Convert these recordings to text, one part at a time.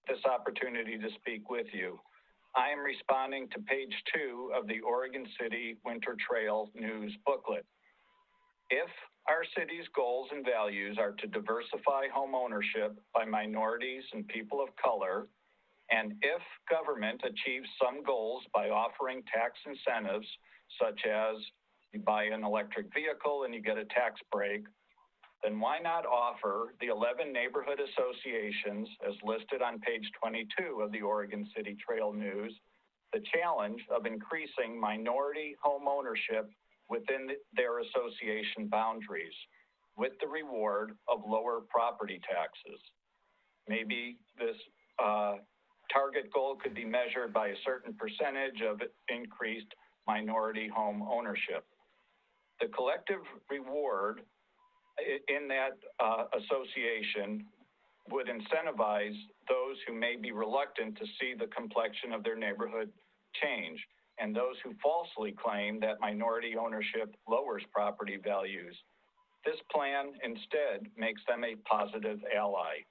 this opportunity to speak with you. I am responding to page 2 of the Oregon City Winter Trail News booklet. If our city's goals and values are to diversify home ownership by minorities and people of color, and if government achieves some goals by offering tax incentives, such as you buy an electric vehicle and you get a tax break, then why not offer the 11 neighborhood associations, as listed on page 22 of the Oregon City Trail News, the challenge of increasing minority home ownership within their association boundaries, with the reward of lower property taxes? Maybe this target goal could be measured by a certain percentage of increased minority home ownership. The collective reward in that association would incentivize those who may be reluctant to see the complexion of their neighborhood change, and those who falsely claim that minority ownership lowers property values. This plan instead makes them a positive ally.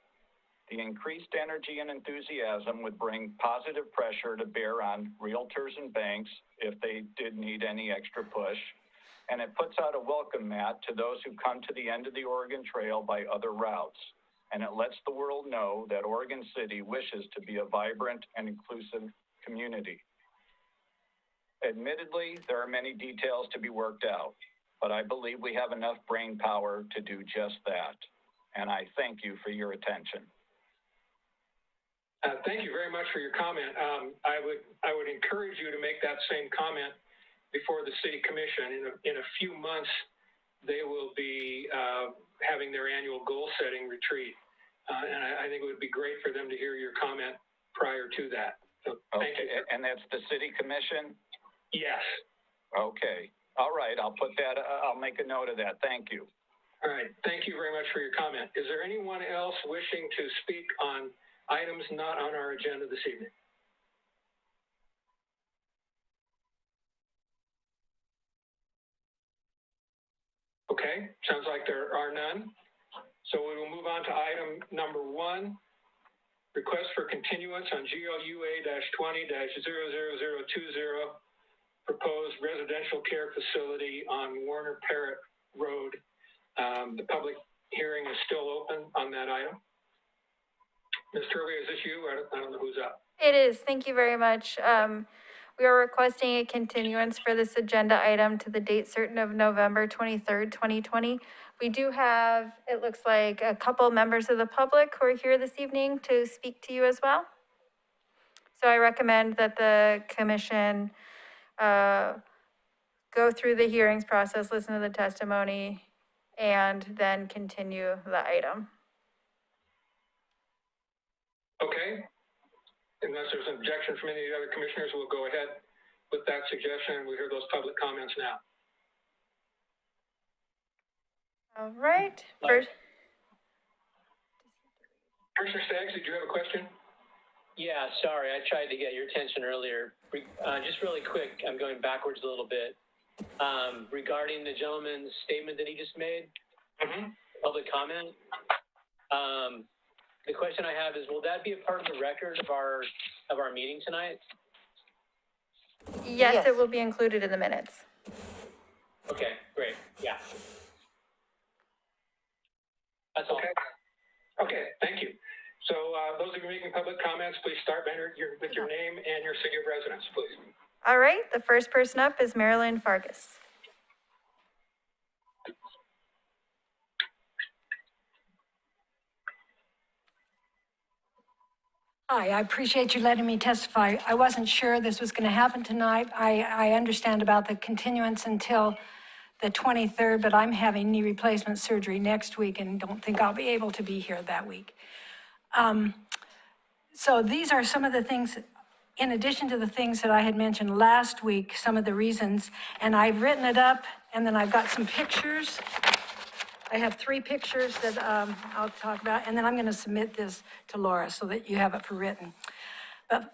The increased energy and enthusiasm would bring positive pressure to bear on realtors and banks if they did need any extra push, and it puts out a welcome mat to those who come to the end of the Oregon Trail by other routes, and it lets the world know that Oregon City wishes to be a vibrant and inclusive community. Admittedly, there are many details to be worked out, but I believe we have enough brain power to do just that, and I thank you for your attention. Thank you very much for your comment. I would encourage you to make that same comment before the City Commission. In a few months, they will be having their annual goal-setting retreat, and I think it would be great for them to hear your comment prior to that. So thank you. And that's the City Commission? Yes. Okay. All right. I'll put that. I'll make a note of that. Thank you. All right. Thank you very much for your comment. Is there anyone else wishing to speak on items not on our agenda this evening? Okay, sounds like there are none. So we will move on to item number 1, request for continuance on GLUA-20-000020, proposed residential care facility on Warner Parrott Road. The public hearing is still open on that item. Ms. Turley, is this you? I don't know who's up. It is. Thank you very much. We are requesting a continuance for this agenda item to the date certain of November 23rd, 2020. We do have, it looks like, a couple members of the public who are here this evening to speak to you as well. So I recommend that the commission go through the hearings process, listen to the testimony, and then continue the item. Okay. Unless there's an objection from any of the other commissioners, we'll go ahead with that suggestion, and we'll hear those public comments now. All right. First, Commissioner Staggs, did you have a question? Yeah, sorry, I tried to get your attention earlier. Just really quick, I'm going backwards a little bit. Regarding the gentleman's statement that he just made, public comment. The question I have is, will that be a part of the record of our meeting tonight? yes, it will be included in the minutes. Okay, great. Yeah. That's all. Okay, thank you. So those of you making public comments, please start with your name and your city of residence, please. All right, the first person up is Marilyn Farkas. Hi, I appreciate you letting me testify. I wasn't sure this was going to happen tonight. I understand about the continuance until the 23rd, but I'm having knee replacement surgery next week and don't think I'll be able to be here that week. So these are some of the things, in addition to the things that I had mentioned last week, some of the reasons, and I've written it up, and then I've got some pictures. I have 3 pictures that I'll talk about, and then I'm going to submit this to Laura so that you have it for written. But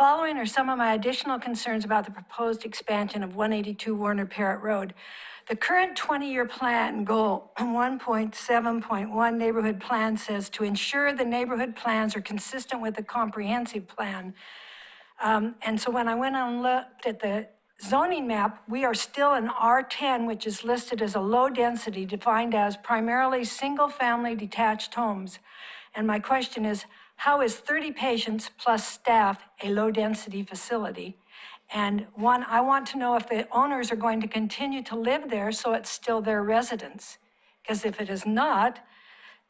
following are some of my additional concerns about the proposed expansion of 182 Warner Parrott Road. The current 20-year plan goal 1.7.1 neighborhood plan says to ensure the neighborhood plans are consistent with the comprehensive plan. And so when I went and looked at the zoning map, we are still in R10, which is listed as a low density, defined as primarily single-family detached homes. And my question is, how is 30 patients plus staff a low-density facility? And one, I want to know if the owners are going to continue to live there so it's still their residence. Because if it is not,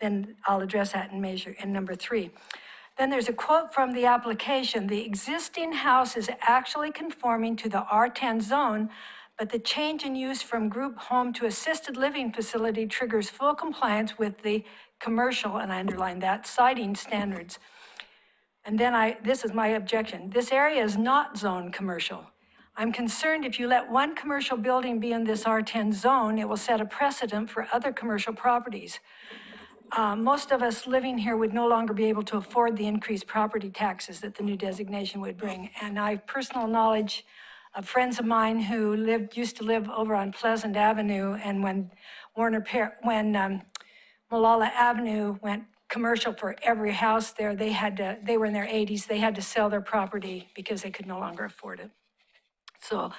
then I'll address that in number 3. Then there's a quote from the application: the existing house is actually conforming to the R10 zone, but the change in use from group home to assisted living facility triggers full compliance with the commercial, and I underline that, siding standards. And then this is my objection. This area is not zoned commercial. I'm concerned if you let one commercial building be in this R10 zone, it will set a precedent for other commercial properties. Most of us living here would no longer be able to afford the increased property taxes that the new designation would bring. And I have personal knowledge of friends of mine who used to live over on Pleasant Avenue, and when Malala Avenue went commercial for every house there, they were in their 80s, they had to sell their property because they could no longer afford it. So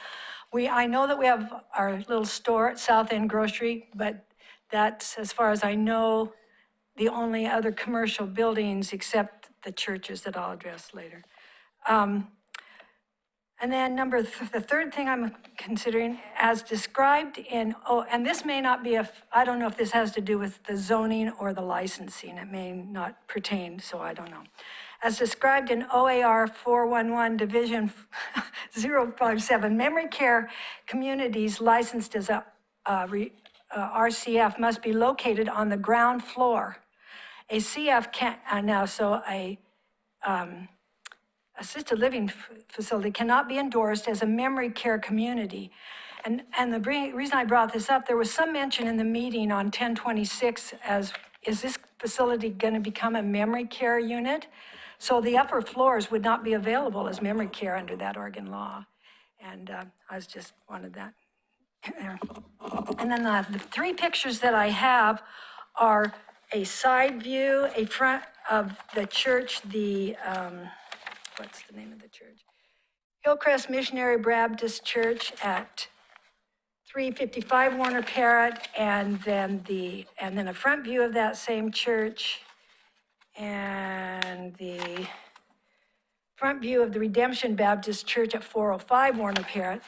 I know that we have our little store at South End Grocery, but that's, as far as I know, the only other commercial buildings except the churches that I'll address later. And then the third thing I'm considering, as described in, and this may not be I don't know if this has to do with the zoning or the licensing. It may not pertain, so I don't know. As described in OAR 411 Division 057, memory care communities licensed as a RCF must be located on the ground floor. A CF can't, assisted living facility cannot be endorsed as a memory care community. And the reason I brought this up, there was some mention in the meeting on 10/26 is this facility going to become a memory care unit? So the upper floors would not be available as memory care under that Oregon law. And I just wanted that there. And then the 3 pictures that I have are a side view, a front of the church, what's the name of the church? Hillcrest Missionary Baptist Church at 355 Warner Parrott, and then a front view of that same church, and the front view of the Redemption Baptist Church at 405 Warner Parrott.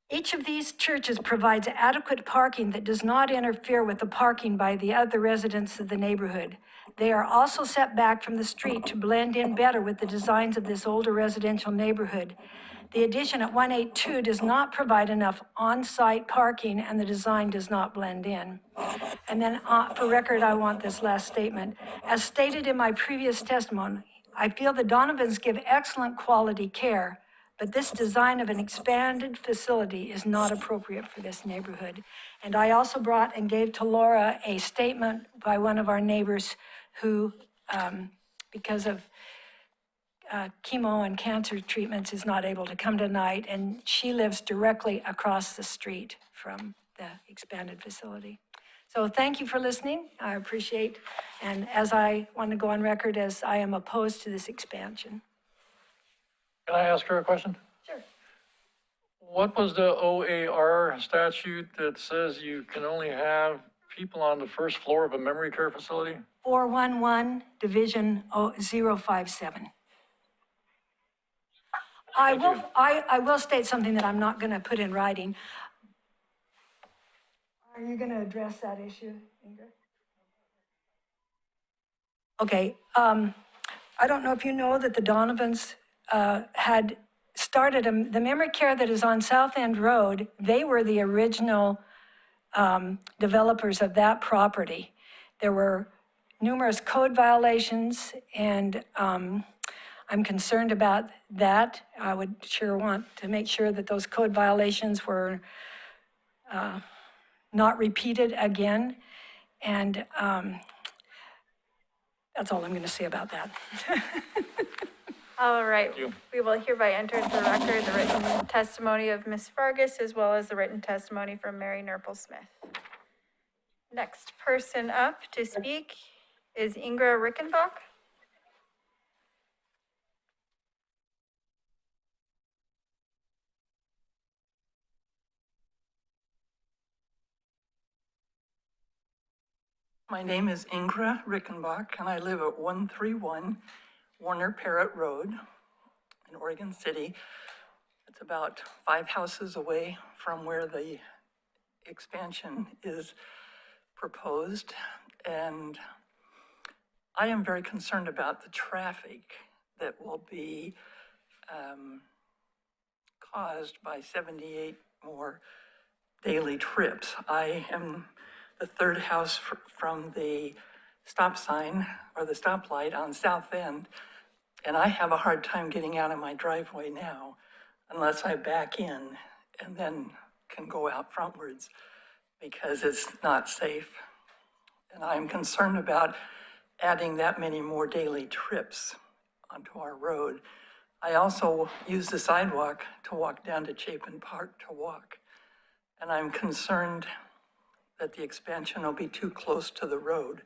Each of these churches provides adequate parking that does not interfere with the parking by the other residents of the neighborhood. They are also set back from the street to blend in better with the designs of this older residential neighborhood. The addition at 182 does not provide enough on-site parking, and the design does not blend in. And then for record, I want this last statement. As stated in my previous testimony, I feel the Donovans give excellent quality care, but this design of an expanded facility is not appropriate for this neighborhood. And I also brought and gave to Laura a statement by one of our neighbors who, because of chemo and cancer treatments, is not able to come tonight, and she lives directly across the street from the expanded facility. So thank you for listening. I appreciate, and as I want to go on record as I am opposed to this expansion. Can I ask her a question? Sure. What was the OAR statute that says you can only have people on the first floor of a memory care facility? 411 Division 057. I will state something that I'm not going to put in writing. Are you going to address that issue, Ingrid? Okay. I don't know if you know that the Donovans had started the memory care that is on South End Road. They were the original developers of that property. There were numerous code violations, and I'm concerned about that. I would sure want to make sure that those code violations were not repeated again. And that's all I'm going to say about that. All right, Thank you. we will hereby enter into the record the written testimony of Ms. Vargas as well as the written testimony from Mary Nurple Smith. Next person up to speak is Ingra Rickenbach. My name is Ingra Rickenbach, and I live at 131 Warner Parrott Road in Oregon City. It's about 5 houses away from where the expansion is proposed. And I am very concerned about the traffic that will be caused by 78 more daily trips. I am the third house from the stop sign or the stoplight on South End, and I have a hard time getting out of my driveway now unless I back in and then can go out frontwards because it's not safe. And I'm concerned about adding that many more daily trips onto our road. I also use the sidewalk to walk down to Chapin Park to walk. And I'm concerned that the expansion will be too close to the road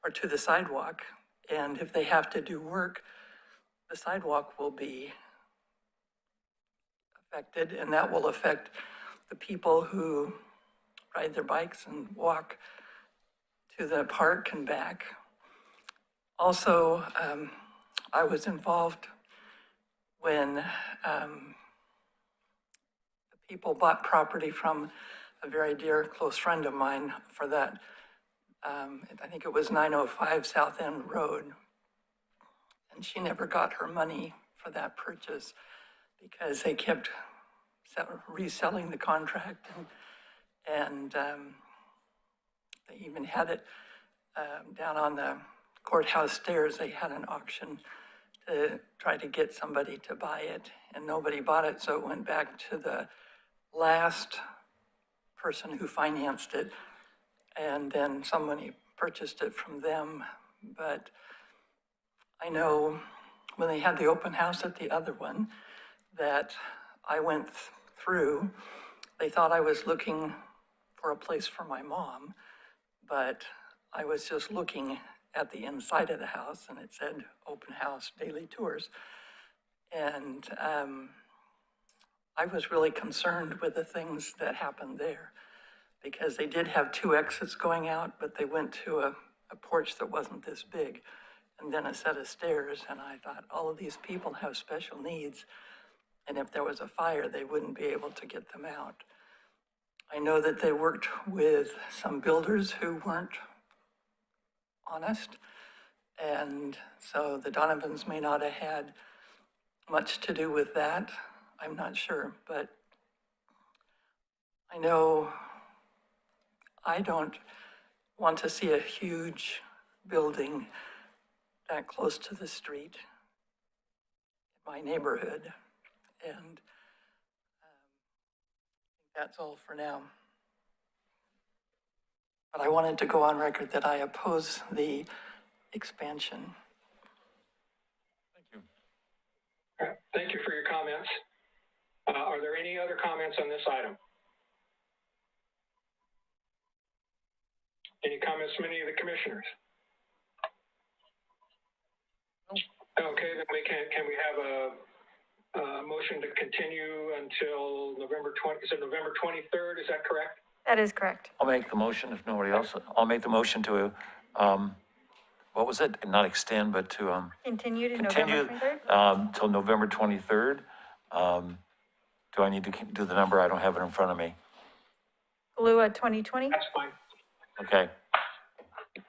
or to the sidewalk. And if they have to do work, the sidewalk will be affected, and that will affect the people who ride their bikes and walk to the park and back. Also, I was involved when the people bought property from a very dear close friend of mine for that. I think it was 905 South End Road. And she never got her money for that purchase because they kept reselling the contract and they even had it down on the courthouse stairs. They had an auction to try to get somebody to buy it, and nobody bought it, so it went back to the last person who financed it, and then somebody purchased it from them. But I know when they had the open house at the other one that I went through, they thought I was looking for a place for my mom, but I was just looking at the inside of the house and it said open house daily tours. And I was really concerned with the things that happened there because they did have 2 exits going out, but they went to a porch that wasn't this big and then a set of stairs. And I thought, all of these people have special needs. And if there was a fire, they wouldn't be able to get them out. I know that they worked with some builders who weren't honest. And so the Donovans may not have had much to do with that. I'm not sure, but I know I don't want to see a huge building that close to the street in my neighborhood. And that's all for now. But I wanted to go on record that I oppose the expansion. Thank you. All right, thank you for your comments. Are there any other comments on this item? Any comments from any of the commissioners? Okay, then can we have a motion to continue until November 23rd, is that correct? That is correct. I'll make the motion if nobody else, I'll make the motion to, what was it? Not extend, but to, Continue to continue, November 23rd? till November 23rd. Do I need to do the number? I don't have it in front of me. Lua 2020? That's fine. Okay.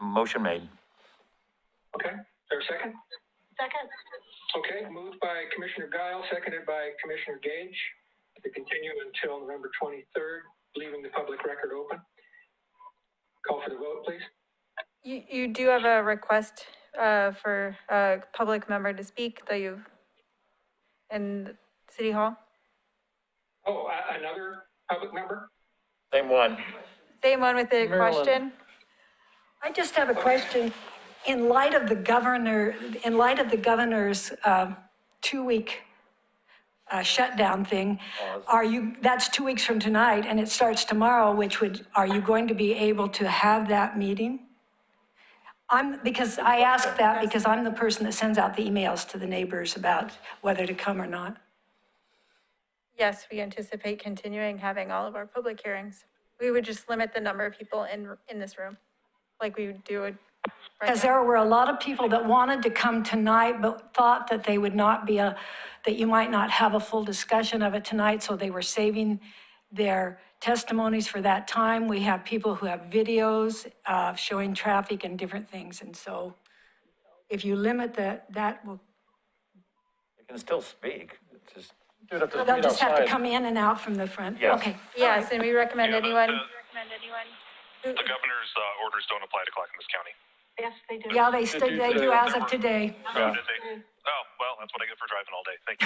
Motion made. Okay, is there a second? Second. Okay, moved by Commissioner Guile, seconded by Commissioner Gage to continue until November 23rd, leaving the public record open. Call for the vote, please. You do have a request for a public member to speak, though you, in City Hall? Oh, another public member? Same one. Same one with the Marilyn. question? I just have a question. In light of the governor's 2-week shutdown thing. That's 2 weeks from tonight, and it starts tomorrow, are you going to be able to have that meeting? Because I ask that because I'm the person that sends out the emails to the neighbors about whether to come or not. Yes, we anticipate continuing having all of our public hearings. We would just limit the number of people in this room, like we would do it right Because now. there were a lot of people that wanted to come tonight, but thought that they would not be that you might not have a full discussion of it tonight, so they were saving their testimonies for that time. We have people who have videos showing traffic and different things, and so if you limit that will, You can still speak, it's just, You'd have to they'll meet just have to outside. come in and out from the front. Yes. Okay. Yes, and we recommend Yeah, but anyone. the governor's orders don't apply to Clackamas County. Yeah, they do as of today. Yeah. Did they? Oh, well, that's what I get for driving all day. Thank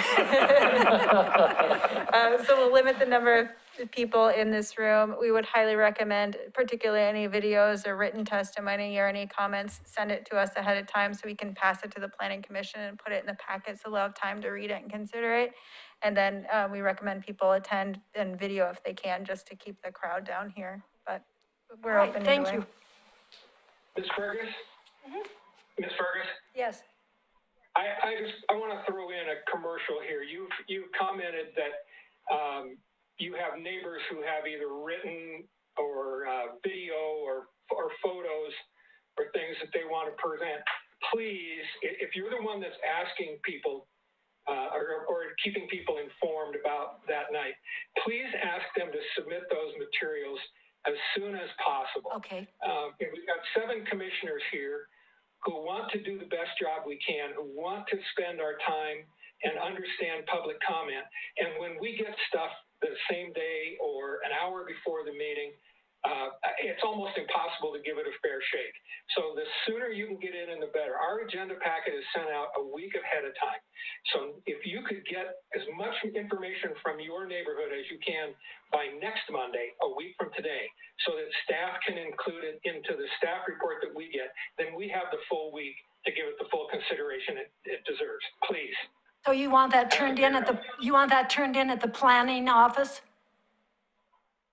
you. So we'll limit the number of people in this room. We would highly recommend, particularly any videos or written testimony or any comments, send it to us ahead of time so we can pass it to the planning commission and put it in the packet so they'll have time to read it and consider it. And then we recommend people attend in video if they can, just to keep the crowd down here, but we're Right, open thank anyway. Ms. Fergus? Ms. Fergus? Yes. I want to throw in a commercial here. You commented that you have neighbors who have either written or video or photos or things that they want to present. Please, if you're the one that's asking people or keeping people informed about that night, please ask them to submit those materials as soon as possible. Okay. We've got 7 commissioners here who want to do the best job we can, who want to spend our time and understand public comment. And when we get stuff the same day or an hour before the meeting, it's almost impossible to give it a fair shake. So the sooner you can get in, the better. Our agenda packet is sent out a week ahead of time. So if you could get as much information from your neighborhood as you can by next Monday, a week from today, so that staff can include it into the staff report that we get, then we have the full week to give it the full consideration it deserves. Please. So you want that turned in at the planning office?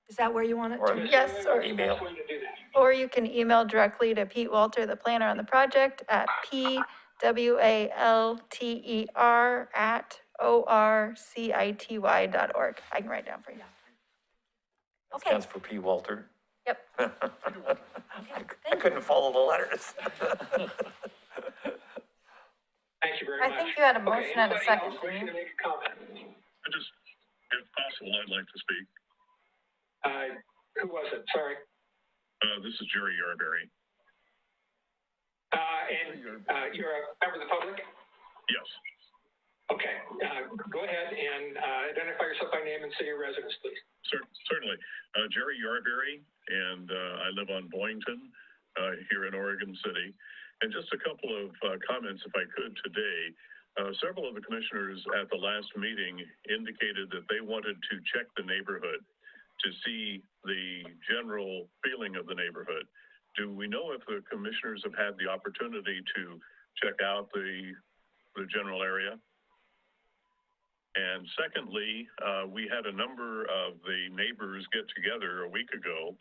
Is that where you want it Or- to? Yes, or Email. Way to do that. Or you can email directly to Pete Walter, the planner on the project, at pwalter@orcity.org. I can write it down for you. Okay. Stands for P. Walter. Yep. I couldn't follow the letters. Thank you very I much. think you had a Okay, motion and a anybody second, else wishing didn't to make a comment? I just, if possible, I'd like to speak. Who was it? Sorry. This is Jerry Yarberry. And you're a member of the public? Yes. Okay. Go ahead and identify yourself by name and city of residence, please. Certainly. Jerry Yarberry, and I live on Boynton here in Oregon City. And just a couple of comments, if I could, today. Several of the commissioners at the last meeting indicated that they wanted to check the neighborhood to see the general feeling of the neighborhood. Do we know if the commissioners have had the opportunity to check out the general area? And secondly, we had a number of the neighbors get together a week ago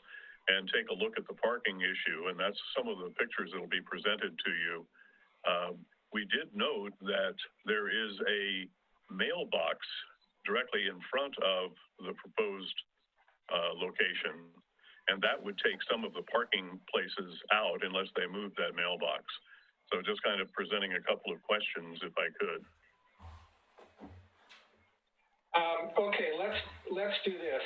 and take a look at the parking issue, and that's some of the pictures that will be presented to you. We did note that there is a mailbox directly in front of the proposed location, and that would take some of the parking places out unless they move that mailbox. So just kind of presenting a couple of questions, if I could. Okay, let's do this.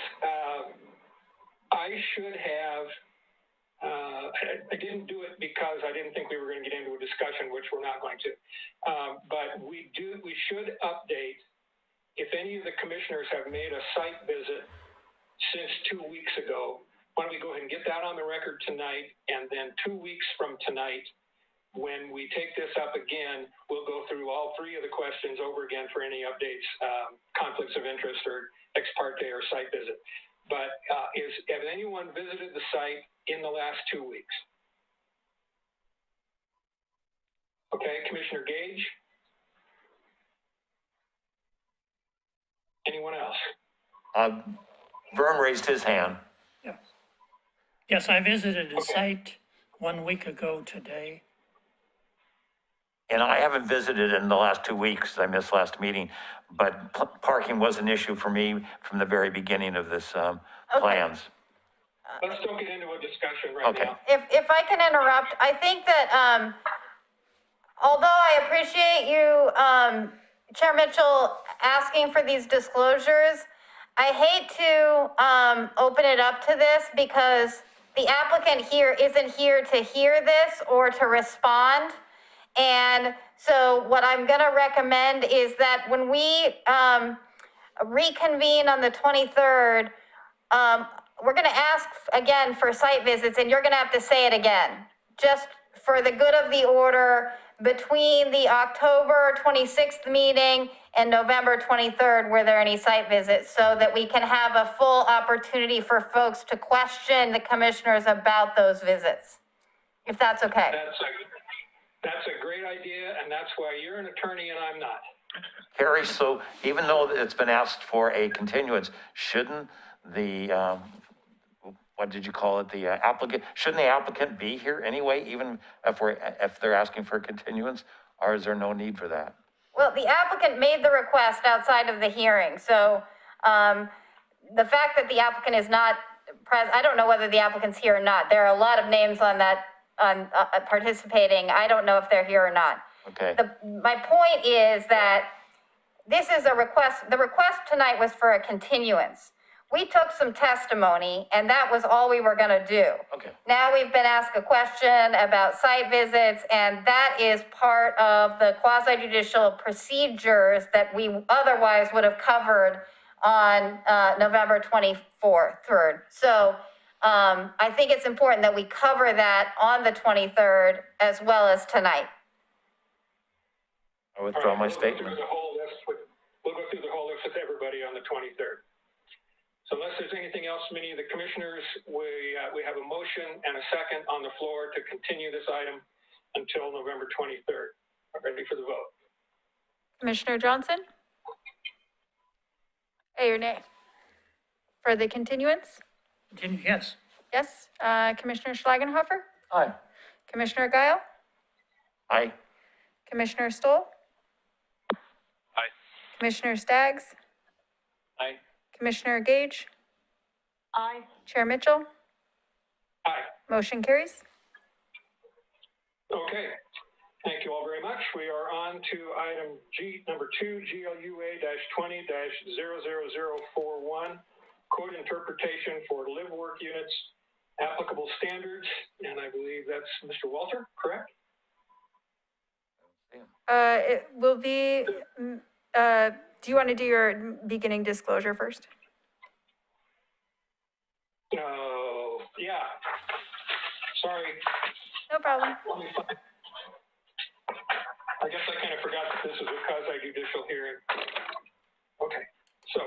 I should have, I didn't do it because I didn't think we were going to get into a discussion, which we're not going to. But we should update if any of the commissioners have made a site visit since 2 weeks ago. Why don't we go ahead and get that on the record tonight, and then 2 weeks from tonight, when we take this up again, we'll go through all 3 of the questions over again for any updates, conflicts of interest or ex parte or site visit. But has anyone visited the site in the last 2 weeks? Okay, Commissioner Gage? Anyone else? Vern raised his hand. Yes, I visited the Okay. site 1 week ago today. And I haven't visited in the last 2 weeks. I missed last meeting, but parking was an issue for me from the very beginning of this, plans. Let's don't get into a discussion right Okay. now. If I can interrupt, I think that, although I appreciate you, Chair Mitchell, asking for these disclosures, I hate to, open it up to this because the applicant here isn't here to hear this or to respond. And so what I'm gonna recommend is that when we, reconvene on the 23rd, we're gonna ask again for site visits, and you're gonna have to say it again, just for the good of the order, between the October 26th meeting and November 23rd, were there any site visits? So that we can have a full opportunity for folks to question the commissioners about those visits, if that's okay. That's a great idea, and that's why you're an attorney and I'm not. Harry, so even though it's been asked for a continuance, shouldn't the, what did you call it, the applicant, shouldn't the applicant be here anyway, even if they're asking for a continuance, or is there no need for that? Well, the applicant made the request outside of the hearing, so, the fact that the applicant is not present, I don't know whether the applicant's here or not. There are a lot of names on that, participating. I don't know if they're here or not. Okay. My point is that this is a request, the request tonight was for a continuance. We took some testimony, and that was all we were gonna do. Okay. Now we've been asked a question about site visits, and that is part of the quasi judicial procedures that we otherwise would have covered on November 24th, 3rd. So I think it's important that we cover that on the 23rd as well as tonight. I withdraw my We'll go statement. through the whole list with everybody on the 23rd. So unless there's anything else from any of the commissioners, we have a motion and a second on the floor to continue this item until November 23rd. I'm ready for the vote. Commissioner Johnson? Yea or nay? For the continuance? Yes. Yes. Commissioner Schlagenhofer? Aye. Commissioner Guile? Aye. Commissioner Stoll? Aye. Commissioner Staggs? Aye. Commissioner Gage? Aye. Chair Mitchell? Aye. Motion carries. Okay. Thank you all very much. We are on to item number 2, GLUA-20-00041, code interpretation for live work units, applicable standards, and I believe that's Mr. Walter, correct? It will be, do you want to do your beginning disclosure first? No, yeah. Sorry. No problem. Let me find. I guess I kind of forgot that this is a quasi-judicial hearing. Okay, so.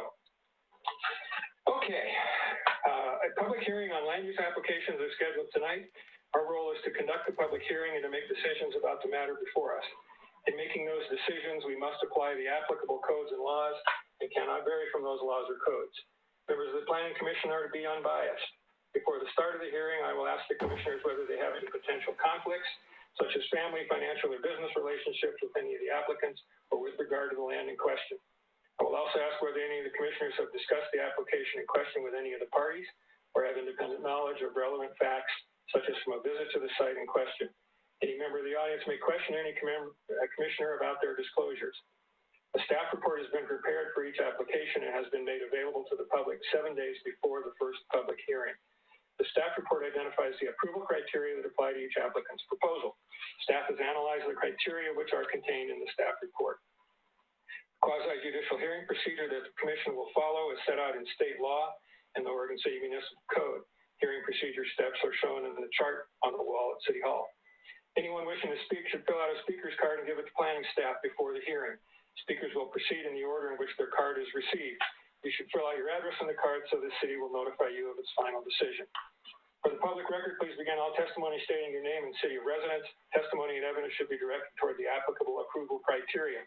A public hearing on land use applications is scheduled tonight. Our role is to conduct the public hearing and to make decisions about the matter before us. In making those decisions, we must apply the applicable codes and laws and cannot vary from those laws or codes. Members of the Planning Commission are to be unbiased. Before the start of the hearing, I will ask the commissioners whether they have any potential conflicts, such as family, financial, or business relationships with any of the applicants or with regard to the land in question. I will also ask whether any of the commissioners have discussed the application in question with any of the parties or have independent knowledge of relevant facts, such as from a visit to the site in question. Any member of the audience may question any commissioner about their disclosures. A staff report has been prepared for each application and has been made available to the public 7 days before the first public hearing. The staff report identifies the approval criteria that apply to each applicant's proposal. Staff has analyzed the criteria which are contained in the staff report. Quasi-judicial hearing procedure that the commission will follow is set out in state law and the Oregon City Municipal Code. Hearing procedure steps are shown in the chart on the wall at City Hall. Anyone wishing to speak should fill out a speaker's card and give it to planning staff before the hearing. Speakers will proceed in the order in which their card is received. You should fill out your address on the card so the city will notify you of its final decision. For the public record, please begin all testimony stating your name and city of residence. Testimony and evidence should be directed toward the applicable approval criteria.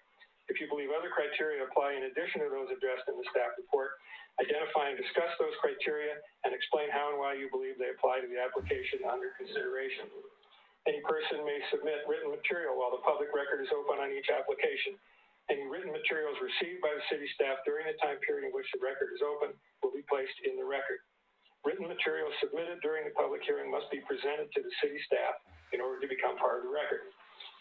If you believe other criteria apply in addition to those addressed in the staff report, identify and discuss those criteria and explain how and why you believe they apply to the application under consideration. Any person may submit written material while the public record is open on each application. Any written materials received by the city staff during the time period in which the record is open will be placed in the record. Written materials submitted during the public hearing must be presented to the city staff in order to become part of the record.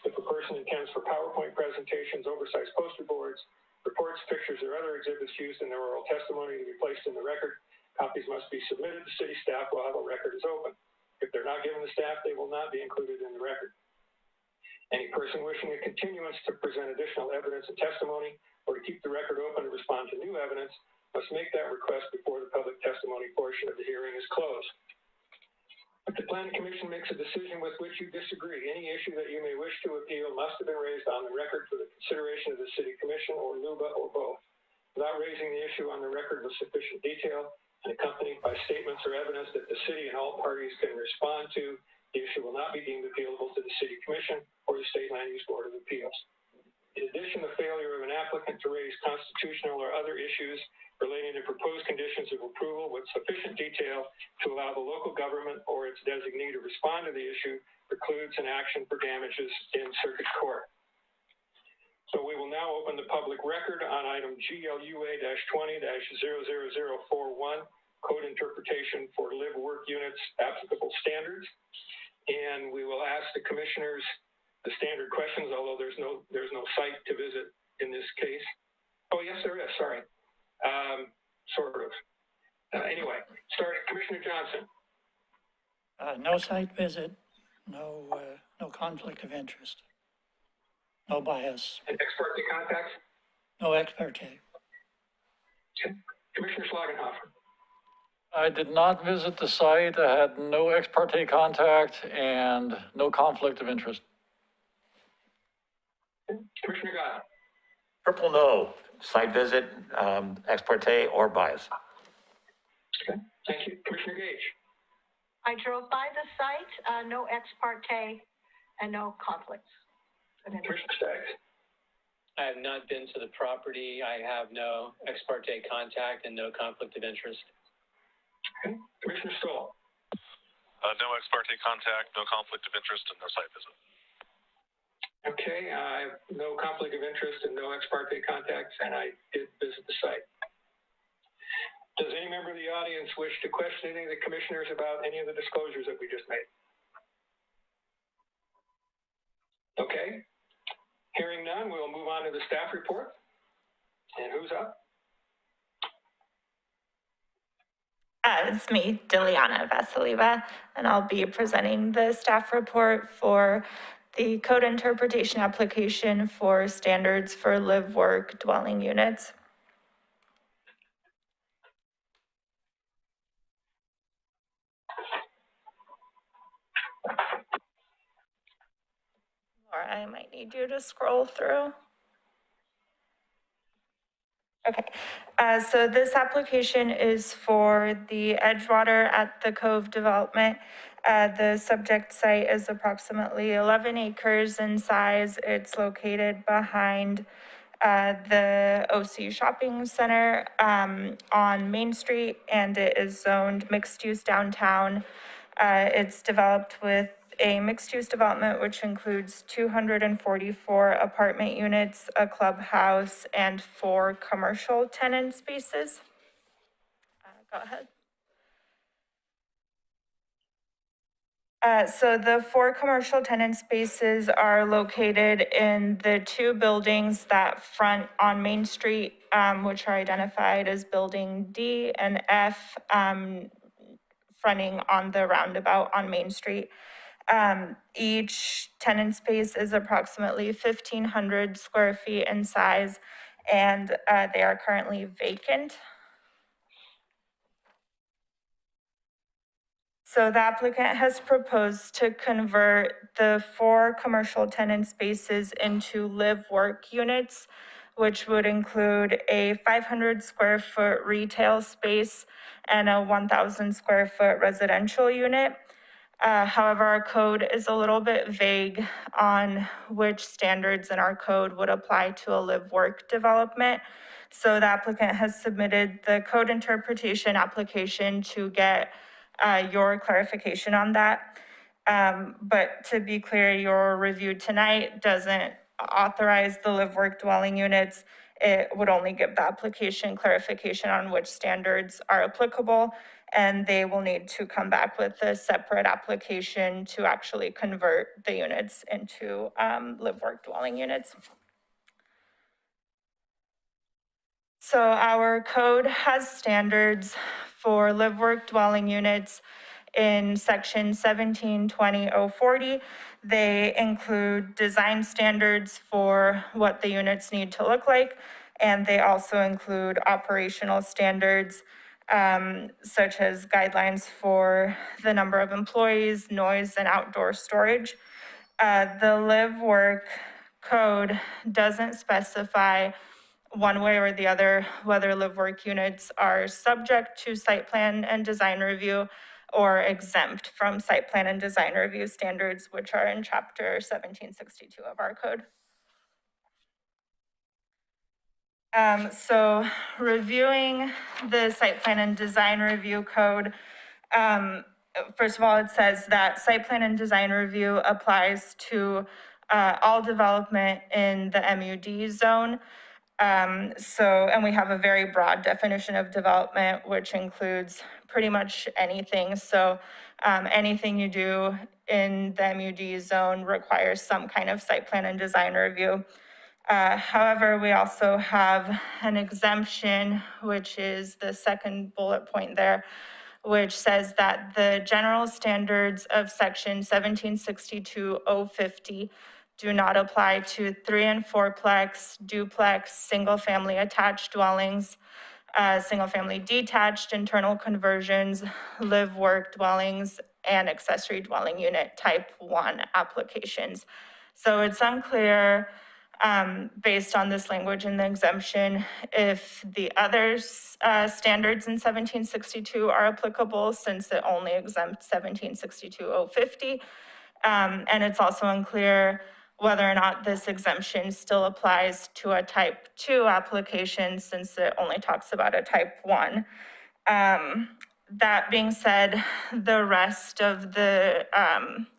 If a person intends for PowerPoint presentations, oversized poster boards, reports, pictures, or other exhibits used in their oral testimony to be placed in the record, copies must be submitted to city staff while the record is open. If they're not given to staff, they will not be included in the record. Any person wishing a continuance to present additional evidence and testimony or to keep the record open to respond to new evidence must make that request before the public testimony portion of the hearing is closed. If the Planning Commission makes a decision with which you disagree, any issue that you may wish to appeal must have been raised on the record for the consideration of the City Commission or LUBA or both. Without raising the issue on the record with sufficient detail and accompanied by statements or evidence that the city and all parties can respond to, the issue will not be deemed appealable to the City Commission or the State Land Use Board of Appeals. In addition, the failure of an applicant to raise constitutional or other issues relating to proposed conditions of approval with sufficient detail to allow the local government or its designee to respond to the issue precludes an action for damages in circuit court. So we will now open the public record on item GLUA-20-00041, code interpretation for live work units applicable standards. And we will ask the commissioners the standard questions, although there's no site to visit in this case. Oh, yes, there is. Sorry. Sort of. Anyway, starting Commissioner Johnson. No site visit, no conflict of interest, no bias, And ex parte contacts. no ex parte. Okay. Commissioner Schlagenhofer. I did not visit the site. I had no ex parte contact and no conflict of interest. Okay. Commissioner Gott. Triple no, site visit, ex parte or bias. Okay. Thank you. Commissioner Gage. I drove by the site, no ex parte and no conflicts of interest. Commissioner Staggs. I have not been to the property. I have no ex parte contact and no conflict of interest. Okay. Commissioner Stoll. No ex parte contact, no conflict of interest, and no site visit. Okay, I have no conflict of interest and no ex parte contacts, and I did visit the site. Does any member of the audience wish to question any of the commissioners about any of the disclosures that we just made? Okay. Hearing none, we'll move on to the staff report. And who's up? It's me, Diliana Vasilieva, and I'll be presenting the staff report for the code interpretation application for standards for live work dwelling units. Laura, I might need you to scroll through. Okay, so this application is for the Edgewater at the Cove development. The subject site is approximately 11 acres in size. It's located behind the OC Shopping Center on Main Street, and it is zoned mixed use downtown. It's developed with a mixed-use development, which includes 244 apartment units, a clubhouse, and 4 commercial tenant spaces. Go ahead. So the 4 commercial tenant spaces are located in the 2 buildings that front on Main Street, which are identified as Building D and F, fronting on the roundabout on Main Street. Each tenant space is approximately 1,500 square feet in size, and they are currently vacant. So the applicant has proposed to convert the 4 commercial tenant spaces into live work units, which would include a 500 square foot retail space and a 1,000 square foot residential unit. However, our code is a little bit vague on which standards in our code would apply to a live-work development. So the applicant has submitted the code interpretation application to get your clarification on that. But to be clear, your review tonight doesn't authorize the live-work dwelling units. It would only give the application clarification on which standards are applicable, and they will need to come back with a separate application to actually convert the units into live-work dwelling units. So our code has standards for live-work dwelling units in section 1720.040. They include design standards for what the units need to look like, and they also include operational standards such as guidelines for the number of employees, noise, and outdoor storage. The live-work code doesn't specify one way or the other whether live-work units are subject to site plan and design review or exempt from site plan and design review standards, which are in chapter 1762 of our code. So reviewing the site plan and design review code, first of all, it says that site plan and design review applies to all development in the MUD zone. And we have a very broad definition of development, which includes pretty much anything. So anything you do in the MUD zone requires some kind of site plan and design review. However, we also have an exemption, which is the second bullet point there, which says that the general standards of section 1762.050 do not apply to 3- and 4-plex, duplex, single-family attached dwellings, single-family detached, internal conversions, live-work dwellings, and accessory dwelling unit type 1 applications. So it's unclear, based on this language in the exemption, if the other standards in 1762 are applicable, since it only exempts 1762.050. And it's also unclear whether or not this exemption still applies to a type 2 application, since it only talks about a type 1. That being said, the rest of the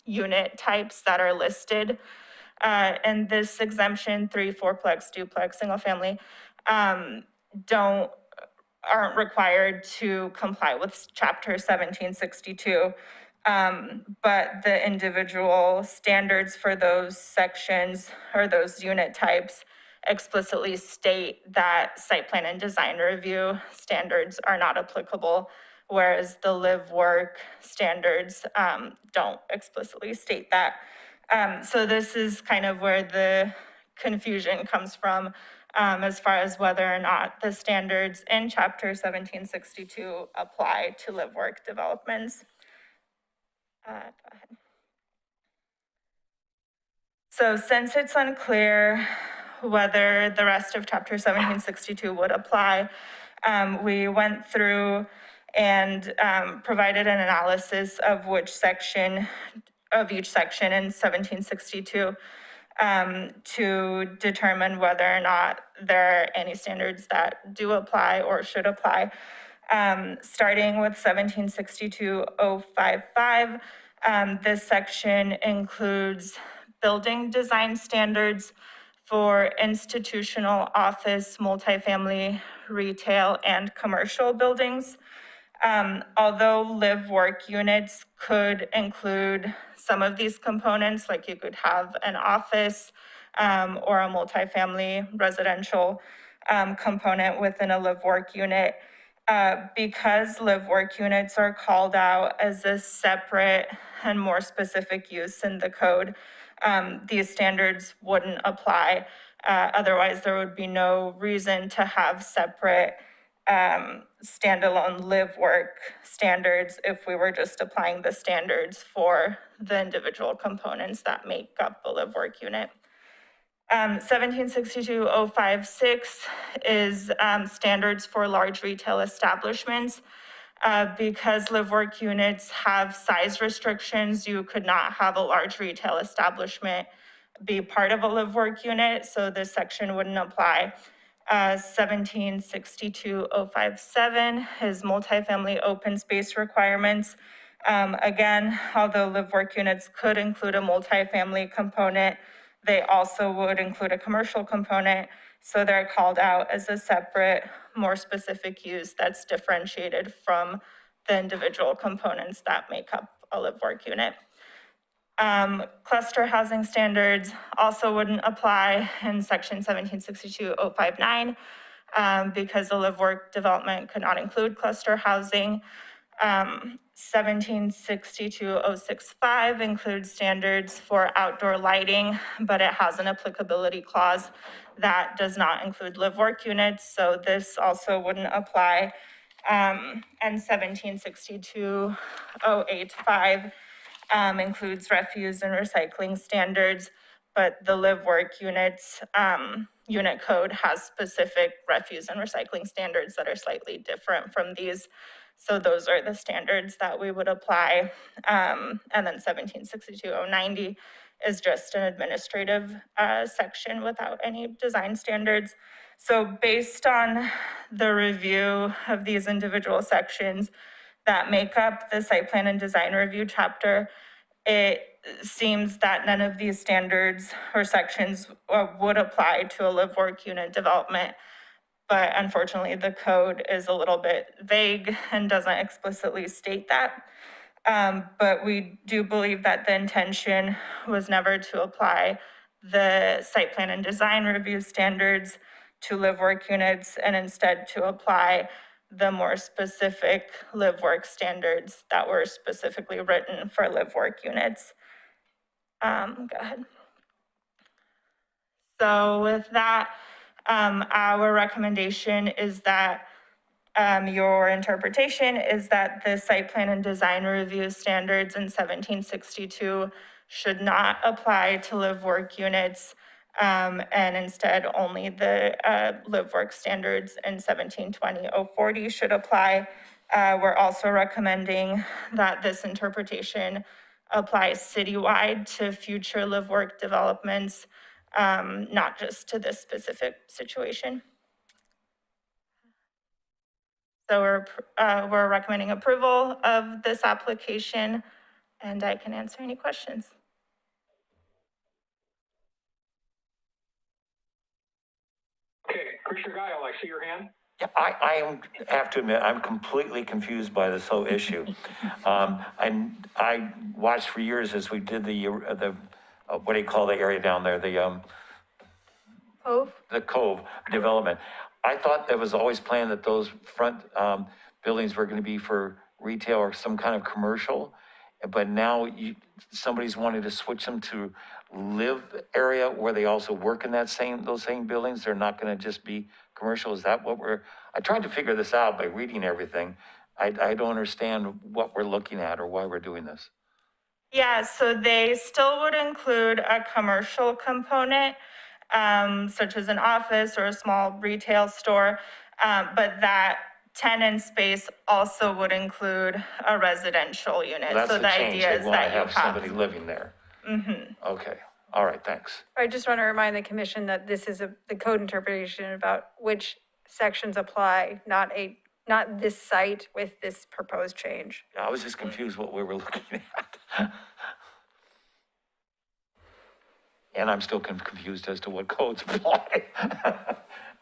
unit types that are listed in this exemption, 3, 4-plex, duplex, single family, aren't required to comply with chapter 1762. But the individual standards for those sections or those unit types explicitly state that site plan and design review standards are not applicable, whereas the live-work standards don't explicitly state that. So this is kind of where the confusion comes from as far as whether or not the standards in chapter 1762 apply to live-work developments. Go ahead. So since it's unclear whether the rest of chapter 1762 would apply, we went through and provided an analysis of which section of each section in 1762 to determine whether or not there are any standards that do apply or should apply. Starting with 1762.055, this section includes building design standards for institutional, office, multifamily, retail, and commercial buildings. Although live-work units could include some of these components, like you could have an office or a multifamily residential component within a live-work unit, because live-work units are called out as a separate and more specific use in the code, these standards wouldn't apply. Otherwise, there would be no reason to have separate standalone live-work standards if we were just applying the standards for the individual components that make up a live-work unit. 1762.056 is standards for large retail establishments. Because live-work units have size restrictions, you could not have a large retail establishment be part of a live-work unit, so this section wouldn't apply. 1762057 is multifamily open space requirements. Again, although live-work units could include a multifamily component, they also would include a commercial component, so they're called out as a separate, more specific use that's differentiated from the individual components that make up a live-work unit. Cluster housing standards also wouldn't apply in section 1762059 because the live-work development could not include cluster housing. 1762065 includes standards for outdoor lighting, but it has an applicability clause that does not include live-work units, so this also wouldn't apply. And 1762085 includes refuse and recycling standards, but the live-work units unit code has specific refuse and recycling standards that are slightly different from these. So those are the standards that we would apply. And then 1762090 is just an administrative section without any design standards. So based on the review of these individual sections that make up the site plan and design review chapter, it seems that none of these standards or sections would apply to a live-work unit development. But unfortunately, the code is a little bit vague and doesn't explicitly state that. But we do believe that the intention was never to apply the site plan and design review standards to live-work units, and instead to apply the more specific live-work standards that were specifically written for live-work units. Go ahead. So with that, our recommendation is that your interpretation is that the site plan and design review standards in 1762 should not apply to live-work units, and instead only the live-work standards in 1720-040 should apply. We're also recommending that this interpretation applies citywide to future live-work developments, not just to this specific situation. So we're recommending approval of this application, and I can answer any questions. Okay, Commissioner Guile, I see your hand. Yeah, I have to admit, I'm completely confused by this whole issue. And I watched for years as we did the what do you call the area down there? The Cove? The Cove development. I thought that was always planned that those front buildings were going to be for retail or some kind of commercial. But now somebody's wanting to switch them to live area where they also work in those same buildings. They're not going to just be commercial. Is that what I tried to figure this out by reading everything. I don't understand what we're looking at or why we're doing this. Yeah, so they still would include a commercial component, such as an office or a small retail store, but that tenant space also would include a residential unit. That's so the the change. idea They is want to that you have somebody living there. Mm-hmm. Okay. All right. Thanks. I just want to remind the commission that this is the code interpretation about which sections apply, not this site with this proposed change. I was just confused what we were looking at. And I'm still confused as to what codes apply.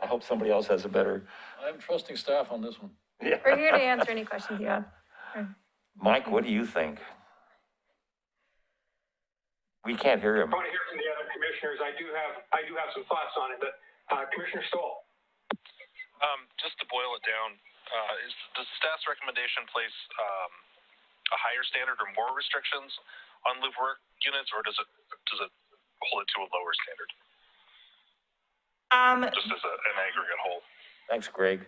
I hope somebody else has a better. I'm trusting staff on this one. Yeah. We're here to answer any questions you have. Mike, what do you think? We can't hear him. I want to hear from the other commissioners. I do have some thoughts on it, but Commissioner Stoll. Just to boil it down, does staff's recommendation place a higher standard or more restrictions on live work units, or does it hold it to a lower standard? Just as an aggregate whole. Thanks, Greg.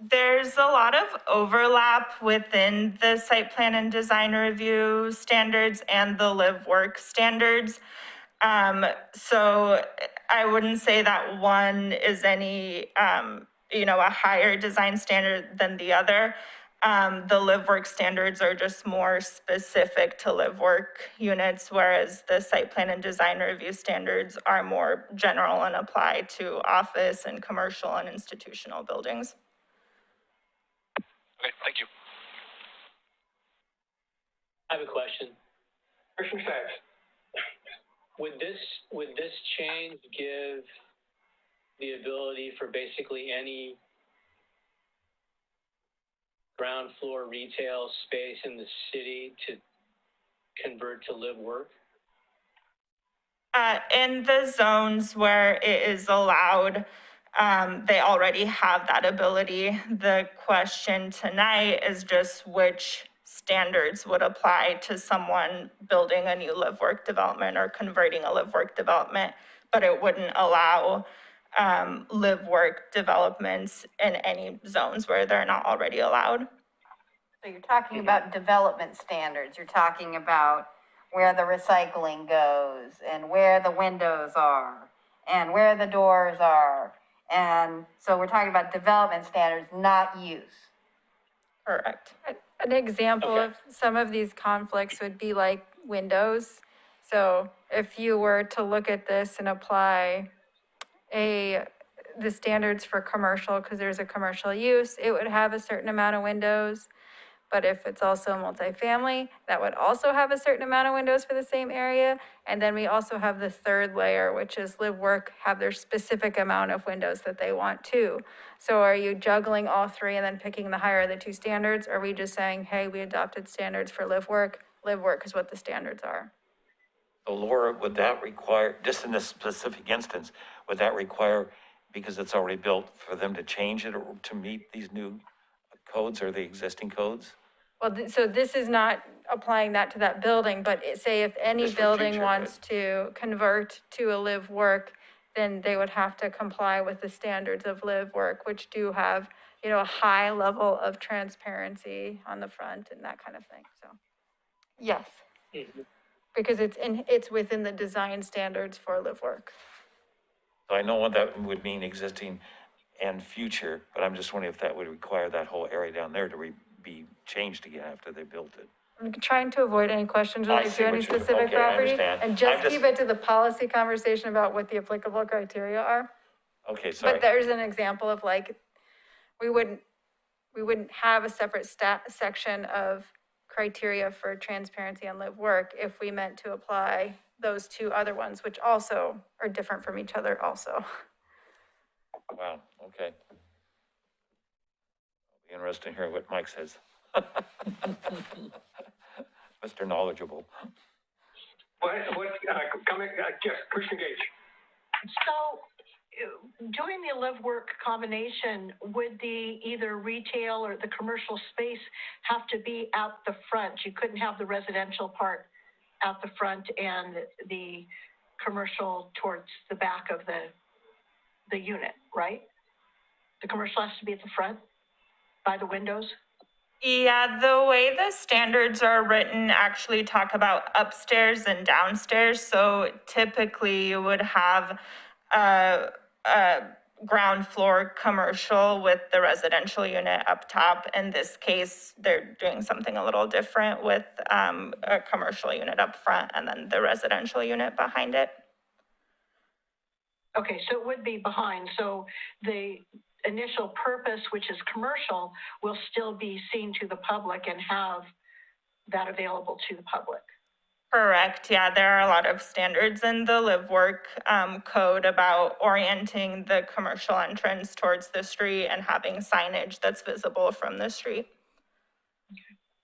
There's a lot of overlap within the site plan and design review standards and the live work standards. So I wouldn't say that one is any, a higher design standard than the other. The live work standards are just more specific to live work units, whereas the site plan and design review standards are more general and apply to office and commercial and institutional buildings. Okay, thank you. I have a question. Commissioner Sacks? Would this change give the ability for basically any ground floor retail space in the city to convert to live work? In the zones where it is allowed, they already have that ability. The question tonight is just which standards would apply to someone building a new live work development or converting a live work development, but it wouldn't allow live work developments in any zones where they're not already allowed. So you're talking about development standards, you're talking about where the recycling goes and where the windows are and where the doors are. And so we're talking about development standards, not use. Correct. An example Okay. of some of these conflicts would be like windows. So if you were to look at this and apply the standards for commercial, because there's a commercial use, it would have a certain amount of windows. But if it's also multifamily, that would also have a certain amount of windows for the same area. And then we also have the third layer, which is live work, have their specific amount of windows that they want too. So are you juggling all three and then picking the higher of the two standards? Or are we just saying, hey, we adopted standards for live work is what the standards are? So Laura, would that require, just in this specific instance, would that require, because it's already built, for them to change it or to meet these new codes or the existing codes? Well, so this is not applying that to that building, but say if any Just for building future, wants to convert to a live work, then they would have to comply with the standards of live work, which do have, a high level of transparency on the front and that kind of thing, so. Yes, because it's within the design standards for live work. So I know what that would mean, existing and future, but I'm just wondering if that would require that whole area down there to be changed again after they built it. I'm trying to avoid any questions I related see to any what you're- specific okay, I property. understand. And I'm just just- keep it to the policy conversation about what the applicable criteria are. Okay, sorry. But there's an example of like, we wouldn't have a separate section of criteria for transparency on live work if we meant to apply those two other ones, which also are different from each other also. Wow, okay. It'll be interesting to hear what Mike says. Mr. Knowledgeable. Yes, Commissioner Gage? So, doing the live work combination, would the either retail or the commercial space have to be out the front? You couldn't have the residential part out the front and the commercial towards the back of the unit, right? The commercial has to be at the front by the windows? Yeah, the way the standards are written actually talk about upstairs and downstairs. So typically you would have a ground floor commercial with the residential unit up top. In this case, they're doing something a little different with a commercial unit up front and then the residential unit behind it. Okay, so it would be behind. So the initial purpose, which is commercial, will still be seen to the public and have that available to the public. Correct. Yeah, there are a lot of standards in the live work code about orienting the commercial entrance towards the street and having signage that's visible from the street.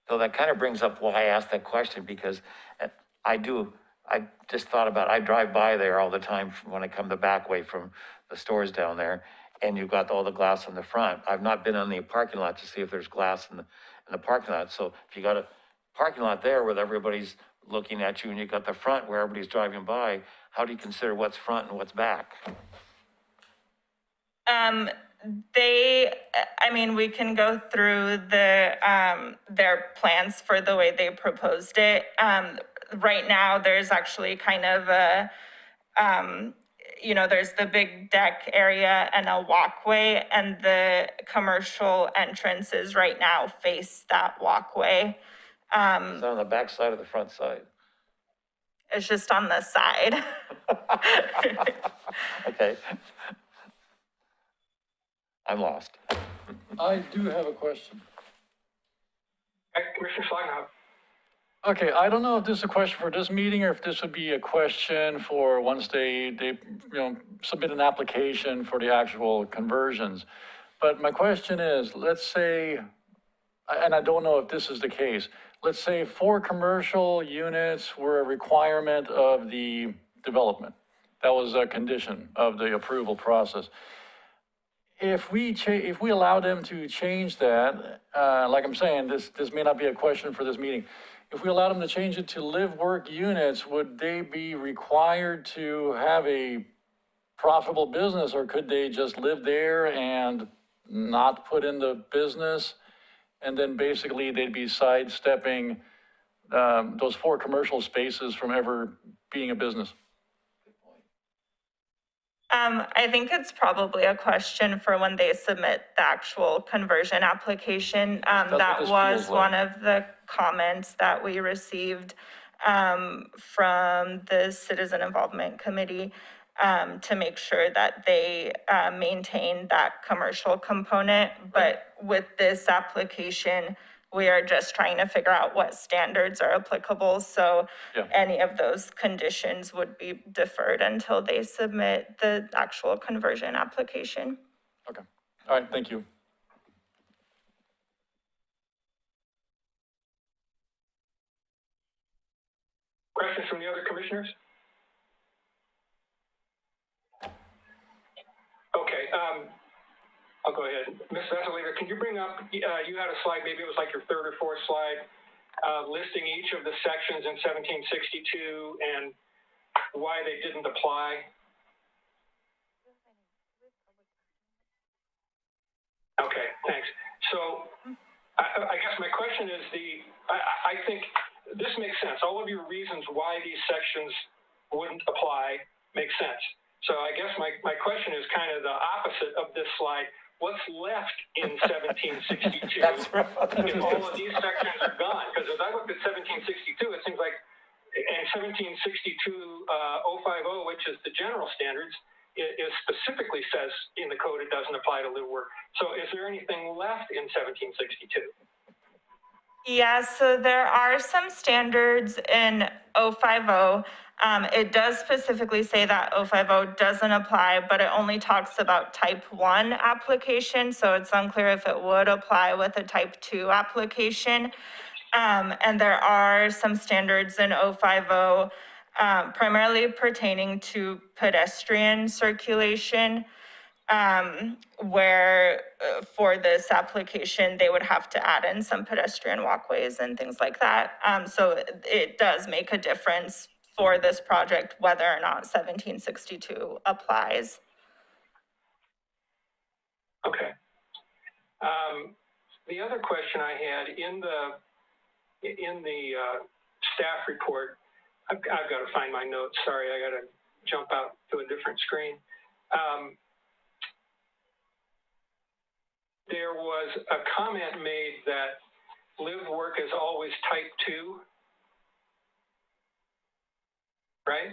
So that kind of brings up why I asked that question, because I just thought about, I drive by there all the time when I come the back way from the stores down there, and you've got all the glass on the front. I've not been on the parking lot to see if there's glass in the parking lot. So if you got a parking lot there where everybody's looking at you and you got the front where everybody's driving by, how do you consider what's front and what's back? We can go through their plans for the way they proposed it. Right now, there's actually kind of you know, there's the big deck area and a walkway, and the commercial entrances right now face that walkway. It's on the back side or the front side? It's just on the side. Okay. I'm lost. I do have a question. Commissioner Schlangenhoff. Okay, I don't know if this is a question for this meeting or if this would be a question for once they submit an application for the actual conversions. But my question is, let's say, and I don't know if this is the case, let's say 4 commercial units were a requirement of the development. That was a condition of the approval process. If we allow them to change that, like I'm saying, this may not be a question for this meeting. If we allow them to change it to live-work units, would they be required to have a profitable business, or could they just live there and not put in the business? And then basically they'd be sidestepping those 4 commercial spaces from ever being a business? I think it's probably a question for when they submit the actual conversion application. That was one of the comments that we received from the Citizen Involvement Committee to make sure that they maintain that commercial component. But with this application, we are just trying to figure out what standards are applicable. So any of those conditions would be deferred until they submit the actual conversion application. Okay, all right, thank you. Questions from the other commissioners? Okay, I'll go ahead. Ms. Vesalier, can you bring up, you had a slide, maybe it was like your 3rd or 4th slide, listing each of the sections in 1762 and why they didn't apply? Okay, thanks. So I guess my question is I think this makes sense. All of your reasons why these sections wouldn't apply make sense. So I guess my question is kind of the opposite of this slide. What's left in 1762 That's right. if all of these sections are gone? Because as I looked at 1762, it seems like in 1762 050, which is the general standards, it specifically says in the code it doesn't apply to live work. So is there anything left in 1762? Yeah, so there are some standards in 050. It does specifically say that 050 doesn't apply, but it only talks about type 1 application. So it's unclear if it would apply with a type 2 application. And there are some standards in 050 primarily pertaining to pedestrian circulation, where for this application, they would have to add in some pedestrian walkways and things like that. So it does make a difference for this project whether or not 1762 applies. Okay. The other question I had in the staff report, I've got to find my notes. Sorry, I got to jump out to a different screen. There was a comment made that live work is always type 2, right?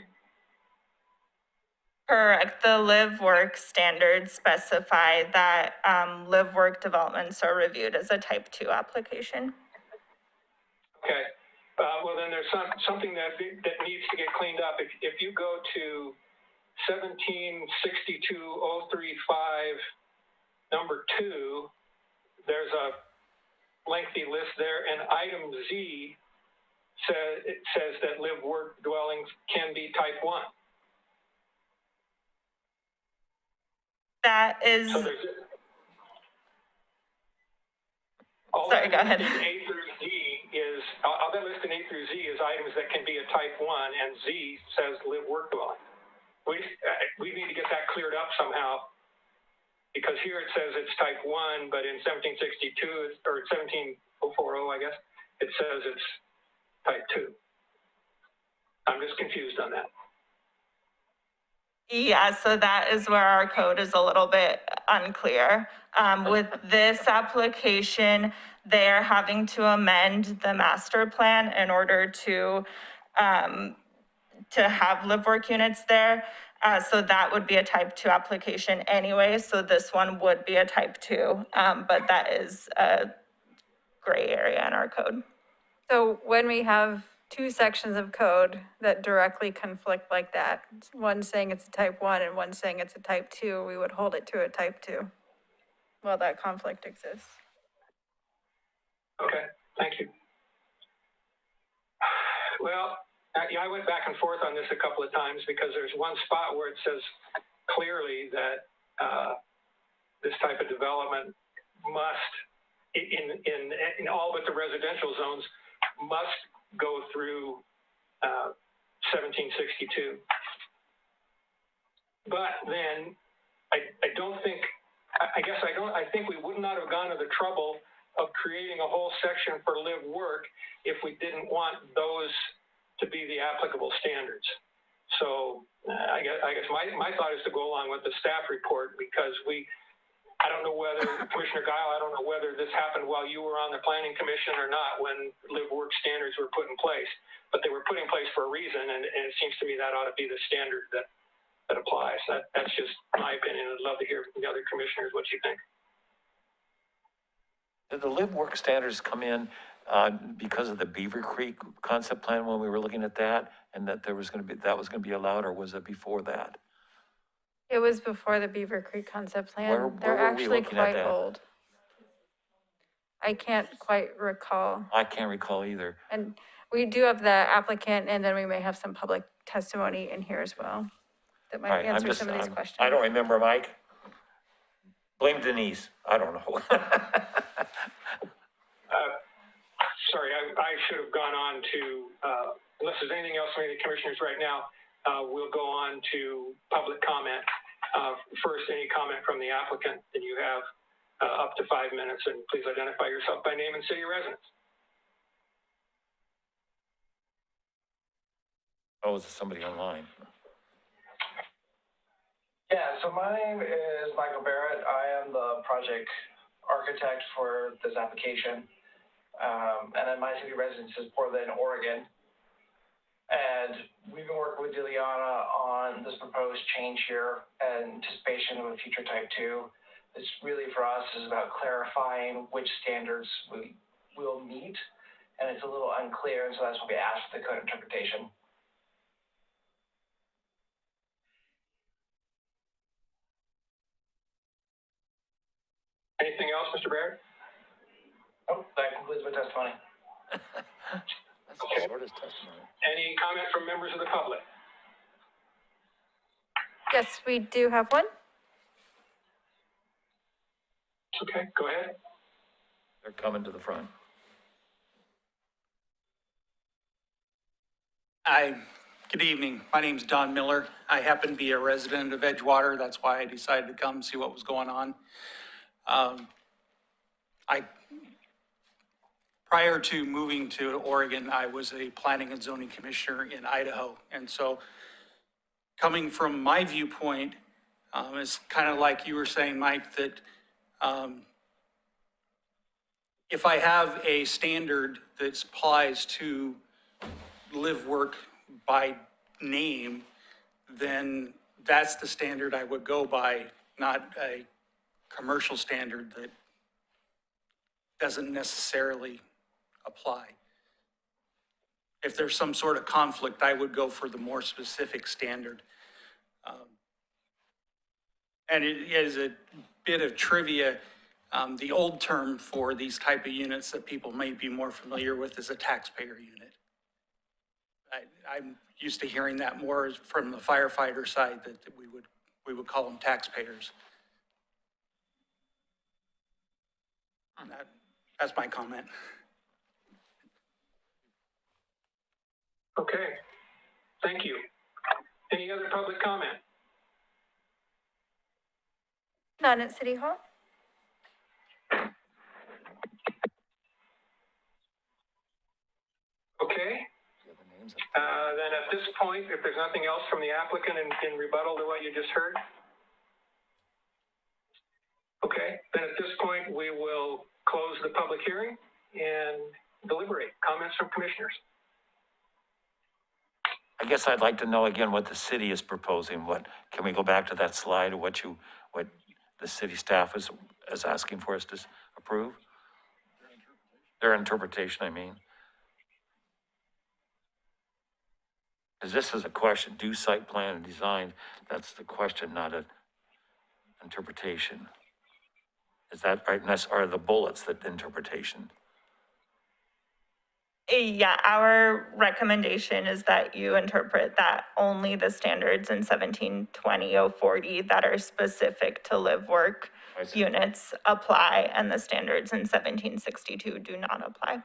Correct. The live work standards specify that live work developments are reviewed as a type 2 application. Okay. Well, then there's something that needs to get cleaned up. If you go to 1762-035, number 2, there's a lengthy list there, and item Z says that live work dwellings can be type 1. That is. So Sorry, go ahead. A through Z is, all that list in A through Z is items that can be a type 1, and Z says live work dwelling. We need to get that cleared up somehow, because here it says it's type 1, but in 1762, or 17040, I guess, it says it's type 2. I'm just confused on that. Yeah, so that is where our code is a little bit unclear. With this application, they are having to amend the master plan in order to have live work units there. So that would be a type 2 application anyway, so this one would be a type 2, but that is a gray area in our code. So when we have two sections of code that directly conflict like that, one saying it's a type 1 and one saying it's a type 2, we would hold it to a type 2. Well, that conflict exists. Okay, thank you. Well, I went back and forth on this a couple of times because there's one spot where it says clearly that this type of development must, in all but the residential zones, must go through 1762. But then I don't think, I think we would not have gone to the trouble of creating a whole section for live work if we didn't want those to be the applicable standards. So I guess my thought is to go along with the staff report because I don't know whether, Commissioner Guile, I don't know whether this happened while you were on the Planning Commission or not when live work standards were put in place, but they were put in place for a reason, and it seems to me that ought to be the standard that applies. That's just my opinion. I'd love to hear from the other commissioners what you think. Did the live work standards come in because of the Beaver Creek concept plan when we were looking at that, and that that was going to be allowed, or was it before that? It was before the Beaver Creek concept plan. Where They're were we actually looking at quite that? old. I can't quite recall. I can't recall either. And we do have the applicant, and then we may have some public testimony in here as well that All might right, answer some of these questions. I don't remember, Mike. Blame Denise. I don't know. Sorry, I should have gone on to, unless there's anything else from any of the commissioners right now, we'll go on to public comment. First, any comment from the applicant, and you have up to 5 minutes, and please identify yourself by name and city of residence. Oh, is somebody online? Yeah, so my name is Michael Barrett. I am the project architect for this application. And then my city residence is Portland, Oregon. And we've been working with Diliana on this proposed change here in anticipation of a future type 2. This really for us is about clarifying which standards we will meet. And it's a little unclear, and so that's what we asked for the code interpretation. Anything else, Mr. Barrett? Oh, that concludes my testimony. That's the shortest testimony. Any comment from members of the public? Yes, we do have one. Okay, go ahead. They're coming to the front. Hi, good evening. My name's Don Miller. I happen to be a resident of Edgewater. That's why I decided to come see what was going on. Prior to moving to Oregon, I was a planning and zoning commissioner in Idaho. And so coming from my viewpoint, it's kind of like you were saying, Mike, that if I have a standard that applies to live work by name, then that's the standard I would go by, not a commercial standard that doesn't necessarily apply. If there's some sort of conflict, I would go for the more specific standard. And it is a bit of trivia. The old term for these type of units that people may be more familiar with is a taxpayer unit. I'm used to hearing that more from the firefighter side, that we would call them taxpayers. That's my comment. Okay, thank you. Any other public comment? None at City Hall. Okay. Then at this point, if there's nothing else from the applicant in rebuttal to what you just heard? Okay, then at this point, we will close the public hearing and deliberate. Comments from commissioners? I guess I'd like to know again what the city is proposing. Can we go back to that slide, what the city staff is asking for us to approve? Their interpretation, I mean. Because this is a question, do site plan and design, that's the question, not an interpretation. Is that right? And that's, are the bullets that interpretation? Yeah, our recommendation is that you interpret that only the standards in 1720-040 that are specific to live work units apply, and the standards in 1762 do not apply.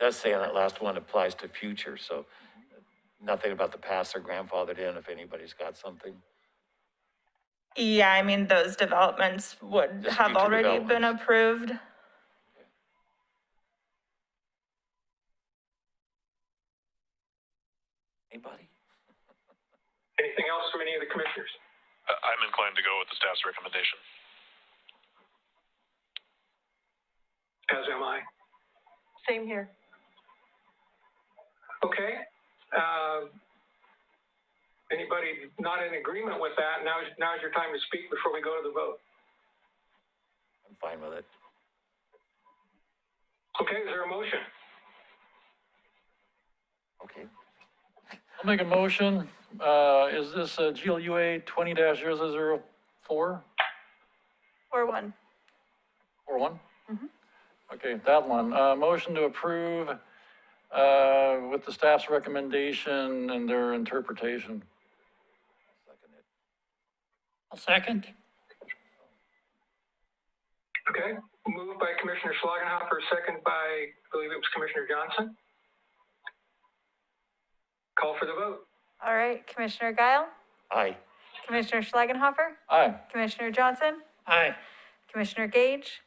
It does say on that last one applies to future, so nothing about the past or grandfathered in if anybody's got something. Yeah, I mean, those developments would Just have future already been developments. approved. Anybody? Anything else from any of the commissioners? I'm inclined to go with the staff's recommendation. As am I. Same here. Okay. Anybody not in agreement with that? Now's your time to speak before we go to the vote. I'm fine with it. Okay, is there a motion? Okay. I'll make a motion. Is this GLUA 20-0004? Or one. Or one? Mhm. Okay, that one. Motion to approve with the staff's recommendation and their interpretation. I'll second. Okay, moved by Commissioner Schlagenhofer, second by, I believe it was Commissioner Johnson. Call for the vote. All right, Commissioner Guile, Aye. Commissioner Schlagenhofer, Aye. Commissioner Johnson, Aye. Commissioner Gage,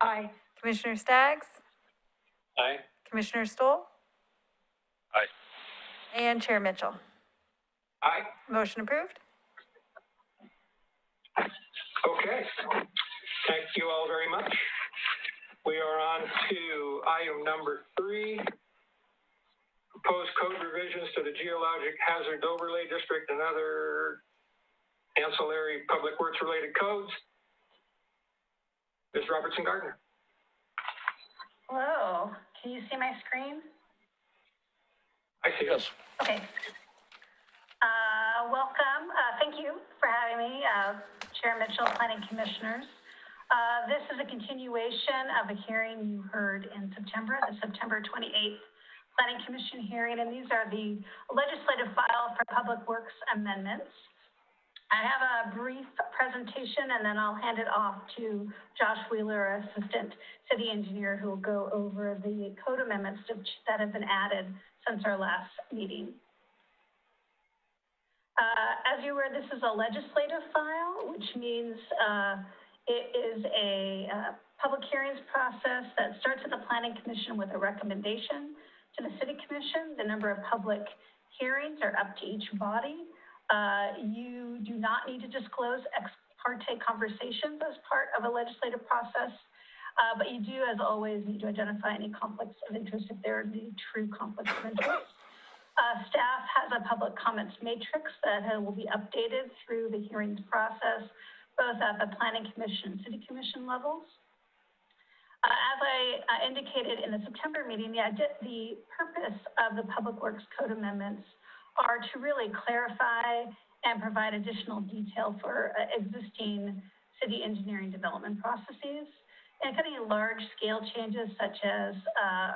Aye. Commissioner Staggs, Aye. Commissioner Stoll, Aye. and Chair Mitchell. Aye. Motion approved. Okay, thank you all very much. We are on to item number 3. Proposed code revisions to the Geologic Hazard Overlay District and other ancillary public works related codes. Ms. Robertson Gardner. Hello, can you see my screen? I see. Yes. Okay. Welcome, thank you for having me, Chair Mitchell, Planning Commissioners. This is a continuation of a hearing you heard in September, the September 28th Planning Commission hearing, and these are the legislative file for Public Works amendments. I have a brief presentation and then I'll hand it off to Josh Wheeler, Assistant City Engineer, who will go over the code amendments that have been added since our last meeting. As you were, this is a legislative file, which means it is a public hearings process that starts at the Planning Commission with a recommendation to the City Commission. The number of public hearings are up to each body. You do not need to disclose ex parte conversations as part of a legislative process, but you do, as always, need to identify any conflicts of interest if there are any true conflicts of interest. Staff has a public comments matrix that will be updated through the hearings process, both at the Planning Commission and City Commission levels. As I indicated in the September meeting, the purpose of the Public Works Code amendments are to really clarify and provide additional detail for existing city engineering development processes. And cutting large-scale changes such as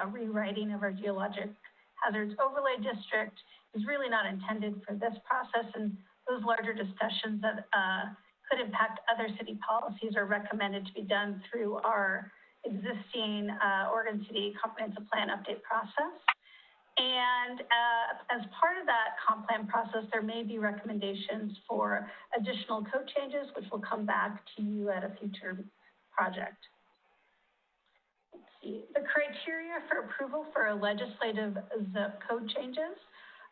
a rewriting of our geologic hazards overlay district is really not intended for this process, and those larger discussions that could impact other city policies are recommended to be done through our existing Oregon City Comprehensive Plan Update process. And as part of that comp plan process, there may be recommendations for additional code changes, which will come back to you at a future project. The criteria for approval for legislative code changes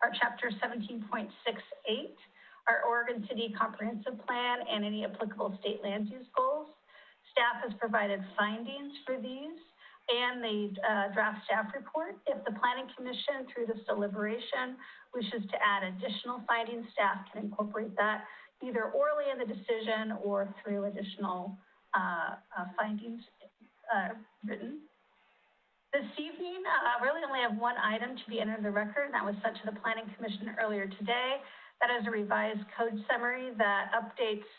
are Chapter 17.68, our Oregon City Comprehensive Plan, and any applicable state land use goals. Staff has provided findings for these and the draft staff report. If the Planning Commission, through this deliberation, wishes to add additional findings, staff can incorporate that either orally in the decision or through additional findings written. This evening, I really only have one item to be entered in the record, and that was sent to the Planning Commission earlier today. That is a revised code summary that updates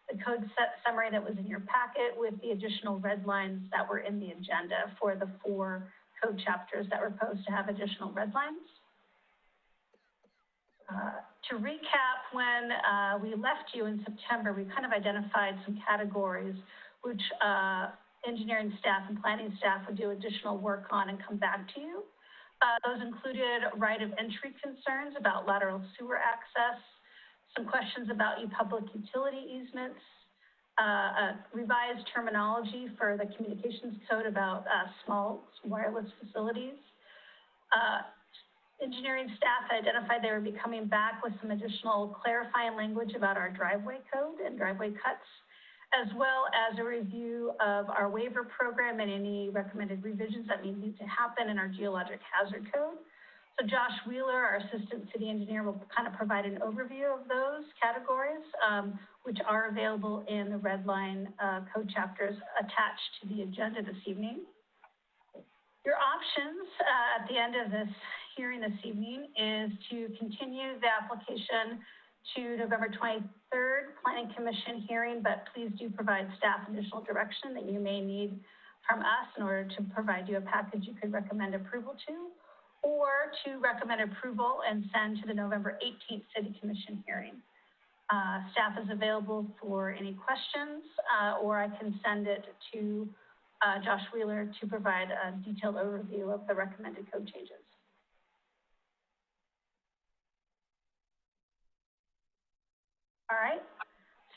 the code summary that was in your packet with the additional red lines that were in the agenda for the 4 code chapters that were proposed to have additional red lines. To recap, when we left you in September, we kind of identified some categories which engineering staff and planning staff would do additional work on and come back to you. Those included right of entry concerns about lateral sewer access, some questions about public utility easements, revised terminology for the communications code about small wireless facilities. Engineering staff identified they would be coming back with some additional clarifying language about our driveway code and driveway cuts, as well as a review of our waiver program and any recommended revisions that may need to happen in our geologic hazard code. So Josh Wheeler, our assistant city engineer, will kind of provide an overview of those categories, which are available in the red line code chapters attached to the agenda this evening. Your options at the end of this hearing this evening is to continue the application to November 23rd Planning Commission hearing, but please do provide staff additional direction that you may need from us in order to provide you a package you could recommend approval to, or to recommend approval and send to the November 18th City Commission hearing. Staff is available for any questions, or I can send it to Josh Wheeler to provide a detailed overview of the recommended code changes. All right,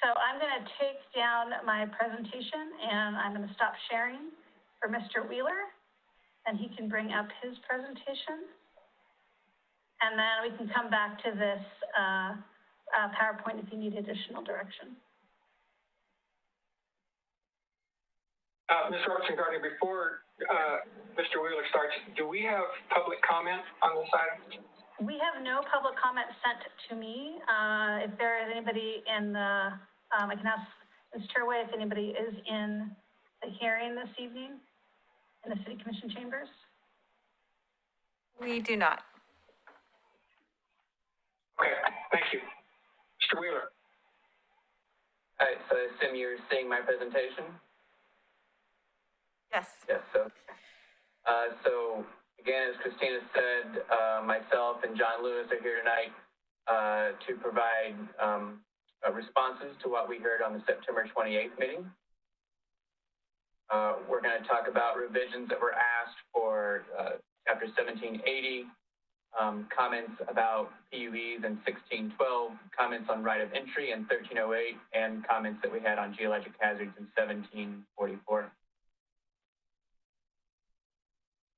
so I'm going to take down my presentation and I'm going to stop sharing for Mr. Wheeler, and he can bring up his presentation. And then we can come back to this PowerPoint if you need additional direction. Ms. Robertson-Gardner, before Mr. Wheeler starts, do we have public comment on this item? We have no public comment sent to me. If there is anybody in the, I can ask Ms. Turway if anybody is in the hearing this evening in the City Commission chambers. We do not. Okay, thank you. Mr. Wheeler. All right, so I assume you're seeing my presentation? Yes. Yes, so again, as Christina said, myself and John Lewis are here tonight to provide responses to what we heard on the September 28th meeting. We're going to talk about revisions that were asked for Chapter 1780, comments about PUEs in 1612, comments on right of entry in 1308, and comments that we had on geologic hazards in 1744.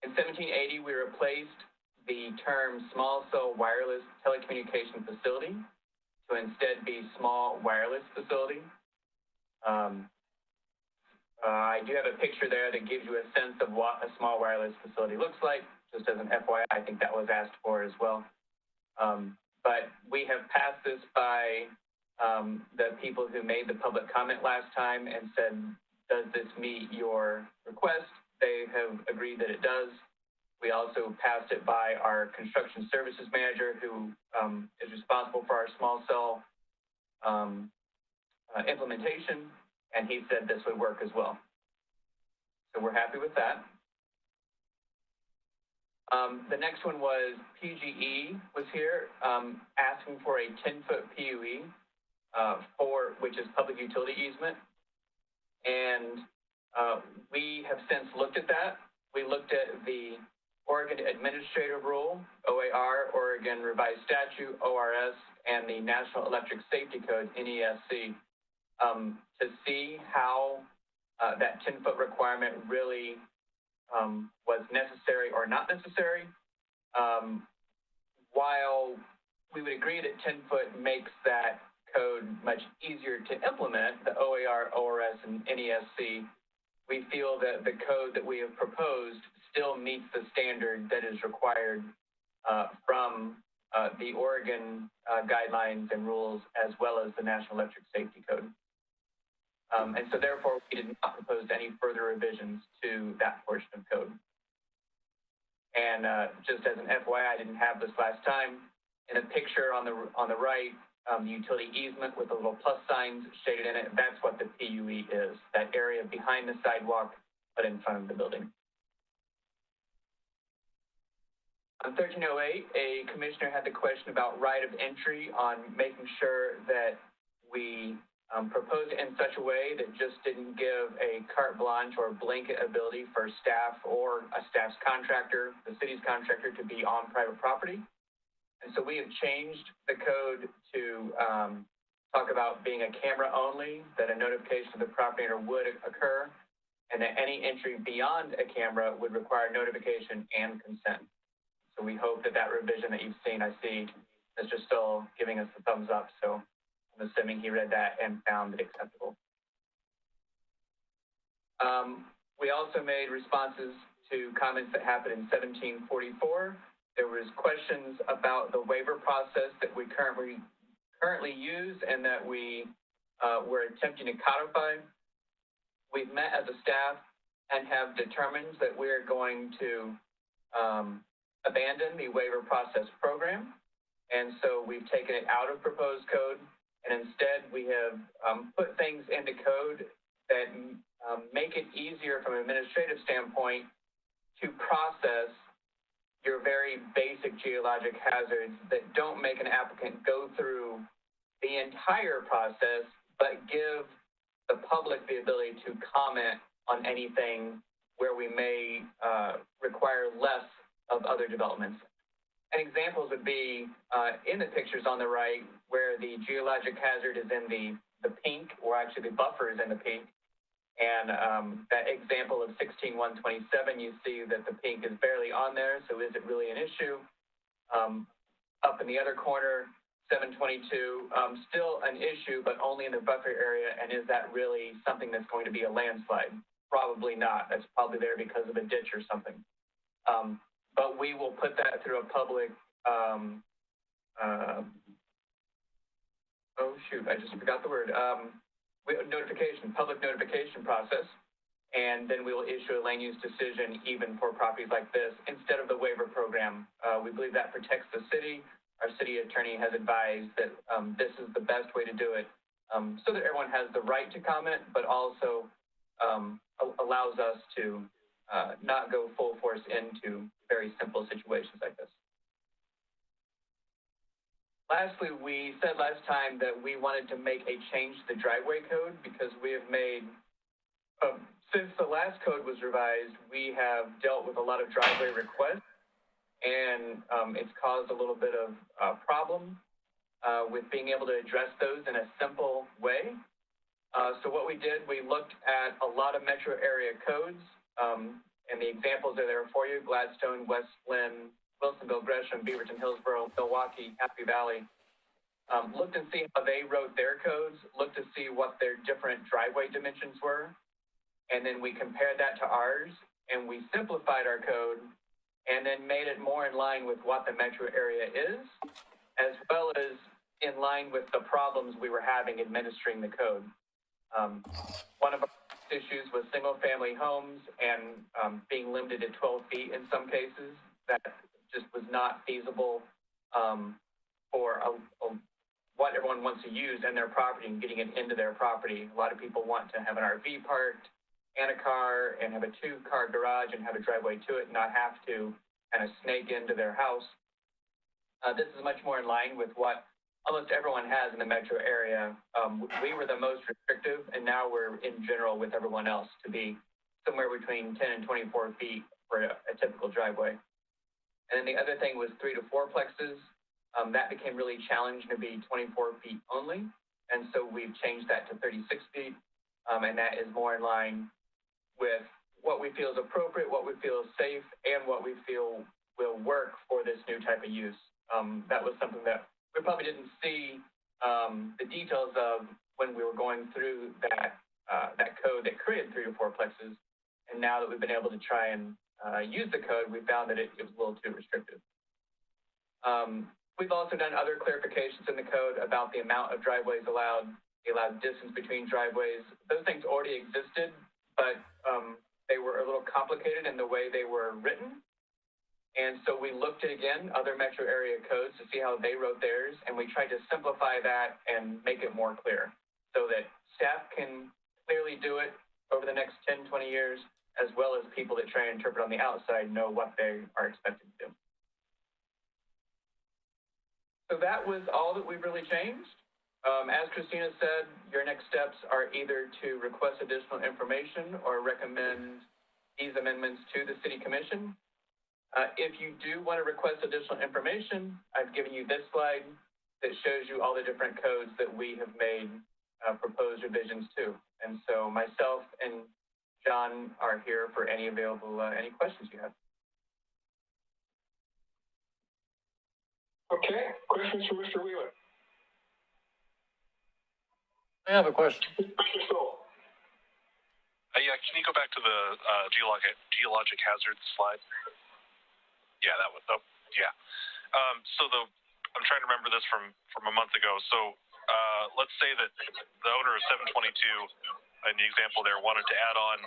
In 1780, we replaced the term small cell wireless telecommunication facility to instead be small wireless facility. I do have a picture there that gives you a sense of what a small wireless facility looks like. Just as an FYI, I think that was asked for as well. But we have passed this by the people who made the public comment last time and said, does this meet your request? They have agreed that it does. We also passed it by our construction services manager, who is responsible for our small cell implementation, and he said this would work as well. So we're happy with that. The next one was PGE was here asking for a 10-foot PUE which is public utility easement. And we have since looked at that. We looked at the Oregon Administrative Rule, OAR, Oregon Revised Statute, ORS, and the National Electric Safety Code, NESC, to see how that 10-foot requirement really was necessary or not necessary. While we would agree that 10-foot makes that code much easier to implement, the OAR, ORS, and NESC, we feel that the code that we have proposed still meets the standard that is required from the Oregon guidelines and rules, as well as the National Electric Safety Code. And so therefore, we did not propose any further revisions to that portion of code. And just as an FYI, I didn't have this last time. In a picture on the right, the utility easement with the little plus signs shaded in it, that's what the PUE is, that area behind the sidewalk, but in front of the building. On 1308, a commissioner had the question about right of entry on making sure that we proposed it in such a way that just didn't give a carte blanche or blanket ability for staff or a staff's contractor, the city's contractor, to be on private property. And so we have changed the code to talk about being a camera only, that a notification of the property owner would occur, and that any entry beyond a camera would require notification and consent. So we hope that that revision that you've seen, I see Mr. Stoll giving us the thumbs up, so I'm assuming he read that and found it acceptable. We also made responses to comments that happened in 1744. There was questions about the waiver process that we currently use and that we were attempting to codify. We've met as a staff and have determined that we're going to abandon the waiver process program. And so we've taken it out of proposed code, and instead we have put things into code that make it easier from an administrative standpoint to process your very basic geologic hazards that don't make an applicant go through the entire process, but give the public the ability to comment on anything where we may require less of other developments. And examples would be in the pictures on the right, where the geologic hazard is in the pink, or actually the buffer is in the pink. And that example of 16-127, you see that the pink is barely on there, so is it really an issue? Up in the other corner, 722, still an issue, but only in the buffer area, and is that really something that's going to be a landslide? Probably not. That's probably there because of a ditch or something. But we will put that through a public, oh shoot, I just forgot the word. Public notification process, and then we will issue a land use decision even for properties like this instead of the waiver program. We believe that protects the city. Our city attorney has advised that this is the best way to do it, so that everyone has the right to comment, but also allows us to not go full force into very simple situations like this. Lastly, we said last time that we wanted to make a change to the driveway code because we have made, since the last code was revised, we have dealt with a lot of driveway requests, and it's caused a little bit of problem with being able to address those in a simple way. So what we did, we looked at a lot of metro area codes, and the examples are there for you: Gladstone, West Lynn, Wilsonville, Gresham, Beaverton, Hillsborough, Milwaukee, Happy Valley. Looked and see how they wrote their codes, looked to see what their different driveway dimensions were, and then we compared that to ours, and we simplified our code, and then made it more in line with what the metro area is, as well as in line with the problems we were having administering the code. One of our issues was single-family homes and being limited to 12 feet in some cases. That just was not feasible for what everyone wants to use in their property and getting it into their property. A lot of people want to have an RV parked and a car and have a 2-car garage and have a driveway to it and not have to kind of snake into their house. This is much more in line with what almost everyone has in the metro area. We were the most restrictive, and now we're in general with everyone else to be somewhere between 10 and 24 feet for a typical driveway. And then the other thing was 3 to 4 plexes. That became really challenging to be 24 feet only. And so we've changed that to 36 feet. And that is more in line with what we feel is appropriate, what we feel is safe, and what we feel will work for this new type of use. That was something that we probably didn't see the details of when we were going through that code that created 3 to 4 plexes. And now that we've been able to try and use the code, we found that it was a little too restrictive. We've also done other clarifications in the code about the amount of driveways allowed, the allowed distance between driveways. Those things already existed, but they were a little complicated in the way they were written. And so we looked at, again, other metro area codes to see how they wrote theirs, and we tried to simplify that and make it more clear so that staff can clearly do it over the next 10, 20 years, as well as people that try and interpret on the outside know what they are expected to do. So that was all that we really changed. As Christina said, your next steps are either to request additional information or recommend these amendments to the City Commission. If you do want to request additional information, I've given you this slide that shows you all the different codes that we have made proposed revisions to. And so myself and John are here for any questions you have. Okay, questions for Mr. Wheeler? I have a question. Mr. Stoll. Yeah, can you go back to the geologic hazards slide? Yeah, that one. Oh, yeah. I'm trying to remember this from a month ago. So let's say that the owner of 722, in the example there, wanted to add on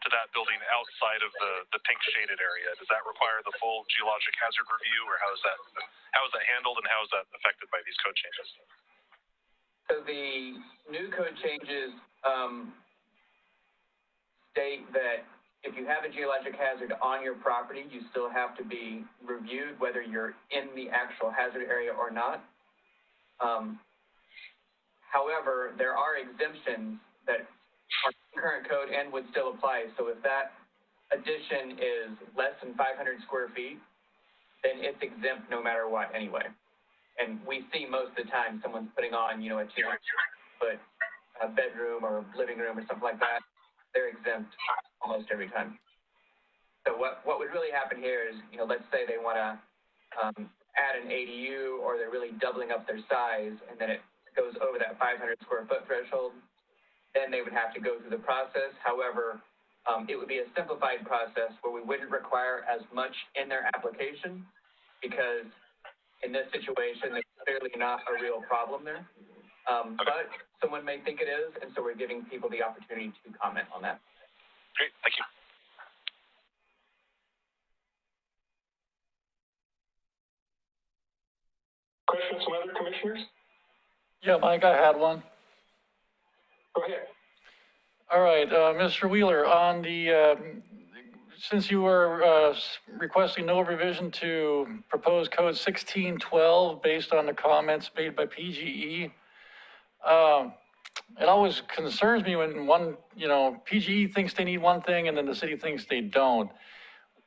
to that building outside of the pink shaded area. Does that require the full geologic hazard review, or how is that handled, and how is that affected by these code changes? So the new code changes state that if you have a geologic hazard on your property, you still have to be reviewed whether you're in the actual hazard area or not. However, there are exemptions that are in the current code and would still apply. So if that addition is less than 500 square feet, then it's exempt no matter what anyway. And we see most of the time someone's putting on, a 200-foot bedroom or living room or something like that. They're exempt almost every time. So what would really happen here is, let's say they want to add an ADU, or they're really doubling up their size, and then it goes over that 500 square foot threshold, then they would have to go through the process. However, it would be a simplified process where we wouldn't require as much in their application, because in this situation, there's clearly not a real problem there. But someone may think it is, and so we're giving people the opportunity to comment on that. Great, thank you. Questions from other commissioners? Yeah, Mike, I had one. Go ahead. All right, Mr. Wheeler, on the, since you were requesting no revision to proposed code 1612 based on the comments made by PGE, it always concerns me when PGE thinks they need one thing and then the city thinks they don't.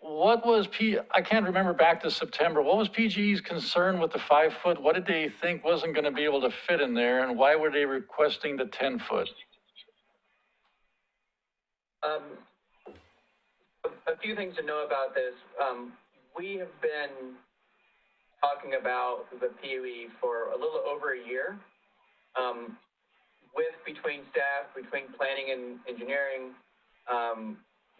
What was I can't remember back to September, what was PGE's concern with the 5 foot? What did they think wasn't going to be able to fit in there, and why were they requesting the 10 foot? A few things to know about this. We have been talking about the PUE for a little over a year, between staff, between planning and engineering,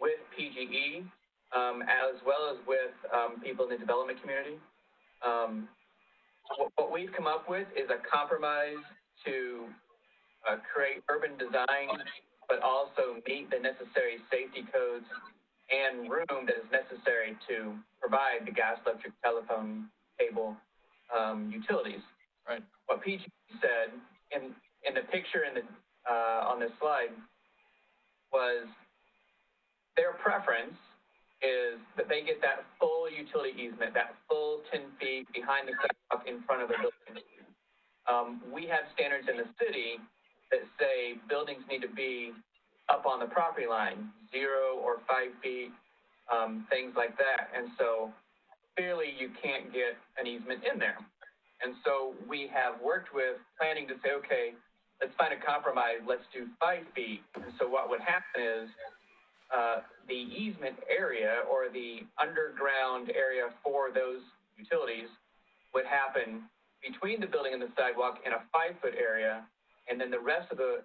with PGE, as well as with people in the development community. What we've come up with is a compromise to create urban design, but also meet the necessary safety codes and room that is necessary to provide the gas, electric, telephone, cable, utilities. Right. What PG said in the picture on this slide was their preference is that they get that full utility easement, that full 10 feet behind the sidewalk in front of the building. We have standards in the city that say buildings need to be up on the property line, 0 or 5 feet, things like that. And so clearly you can't get an easement in there. And so we have worked with planning to say, okay, let's find a compromise. Let's do 5 feet. And so what would happen is the easement area or the underground area for those utilities would happen between the building and the sidewalk in a 5-foot area, and then the rest of the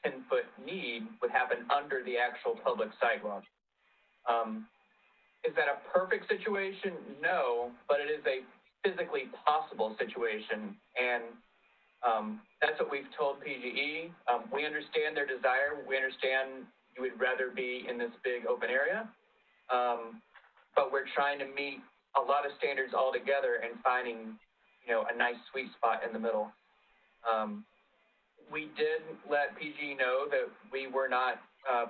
10-foot need would happen under the actual public sidewalk. Is that a perfect situation? No, but it is a physically possible situation, and that's what we've told PGE. We understand their desire. We understand you would rather be in this big open area, but we're trying to meet a lot of standards all together and finding, a nice sweet spot in the middle. We did let PGE know that we were not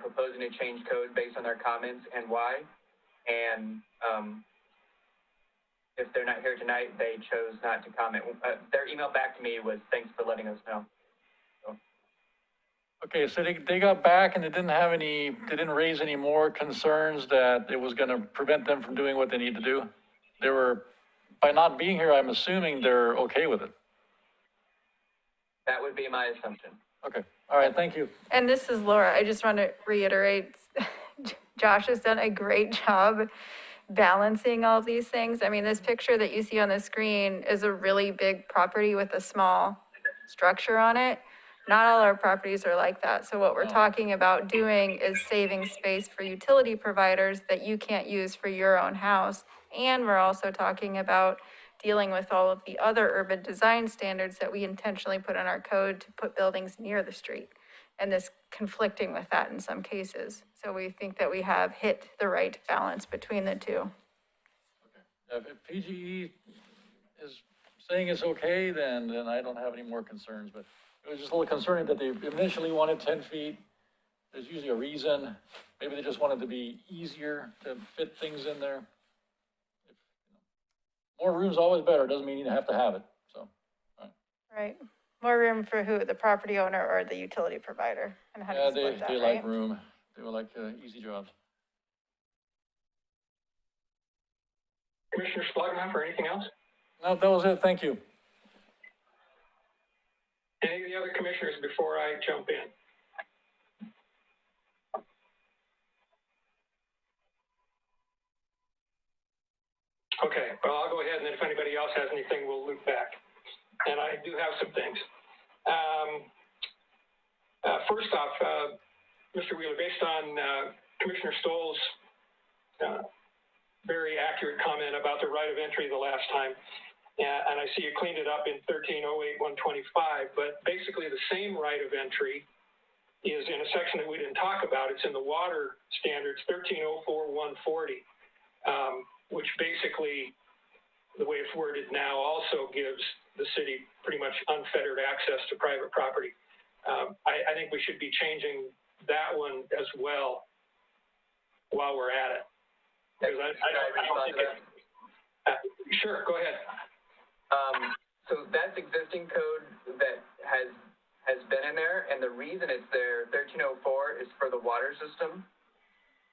proposing to change code based on their comments and why. And if they're not here tonight, they chose not to comment. Their email back to me was, thanks for letting us know. So. Okay, so they got back and they didn't raise any more concerns that it was gonna prevent them from doing what they need to do? They were, by not being here, I'm assuming they're okay with it. That would be my assumption. Okay, all right, thank you. And this is Laura. I just want to reiterate, Josh has done a great job balancing all these things. I mean, this picture that you see on the screen is a really big property with a small structure on it. Not all our properties are like that. So what we're talking about doing is saving space for utility providers that you can't use for your own house. And we're also talking about dealing with all of the other urban design standards that we intentionally put in our code to put buildings near the street. And this conflicting with that in some cases. So we think that we have hit the right balance between the two. If PGE is saying it's okay, then I don't have any more concerns, but it was just a little concerning that they initially wanted 10 feet. There's usually a reason. Maybe they just wanted to be easier to fit things in there. More room's always better. Doesn't mean you have to have it, so. All right. Right. More room for who? The property owner or the utility provider? And how do you split that, they right? like room. They would like easy jobs. Commissioner Splugnoff or anything else? No, that was it. Thank you. Any of the other commissioners before I jump in? Okay, well, I'll go ahead, and then if anybody else has anything, we'll loop back. And I do have some things. First off, Mr. Wheeler, based on Commissioner Stoll's very accurate comment about the right of entry the last time, and I see you cleaned it up in 1308-125, but basically the same right of entry is in a section that we didn't talk about. It's in the water standards, 1304-140. Which basically, the way it's worded now, also gives the city pretty much unfettered access to private property. I think we should be changing that one as well while we're at it. Because I don't think sure, go ahead. So that's existing code that has been in there, and the reason it's there, 1304, is for the water system.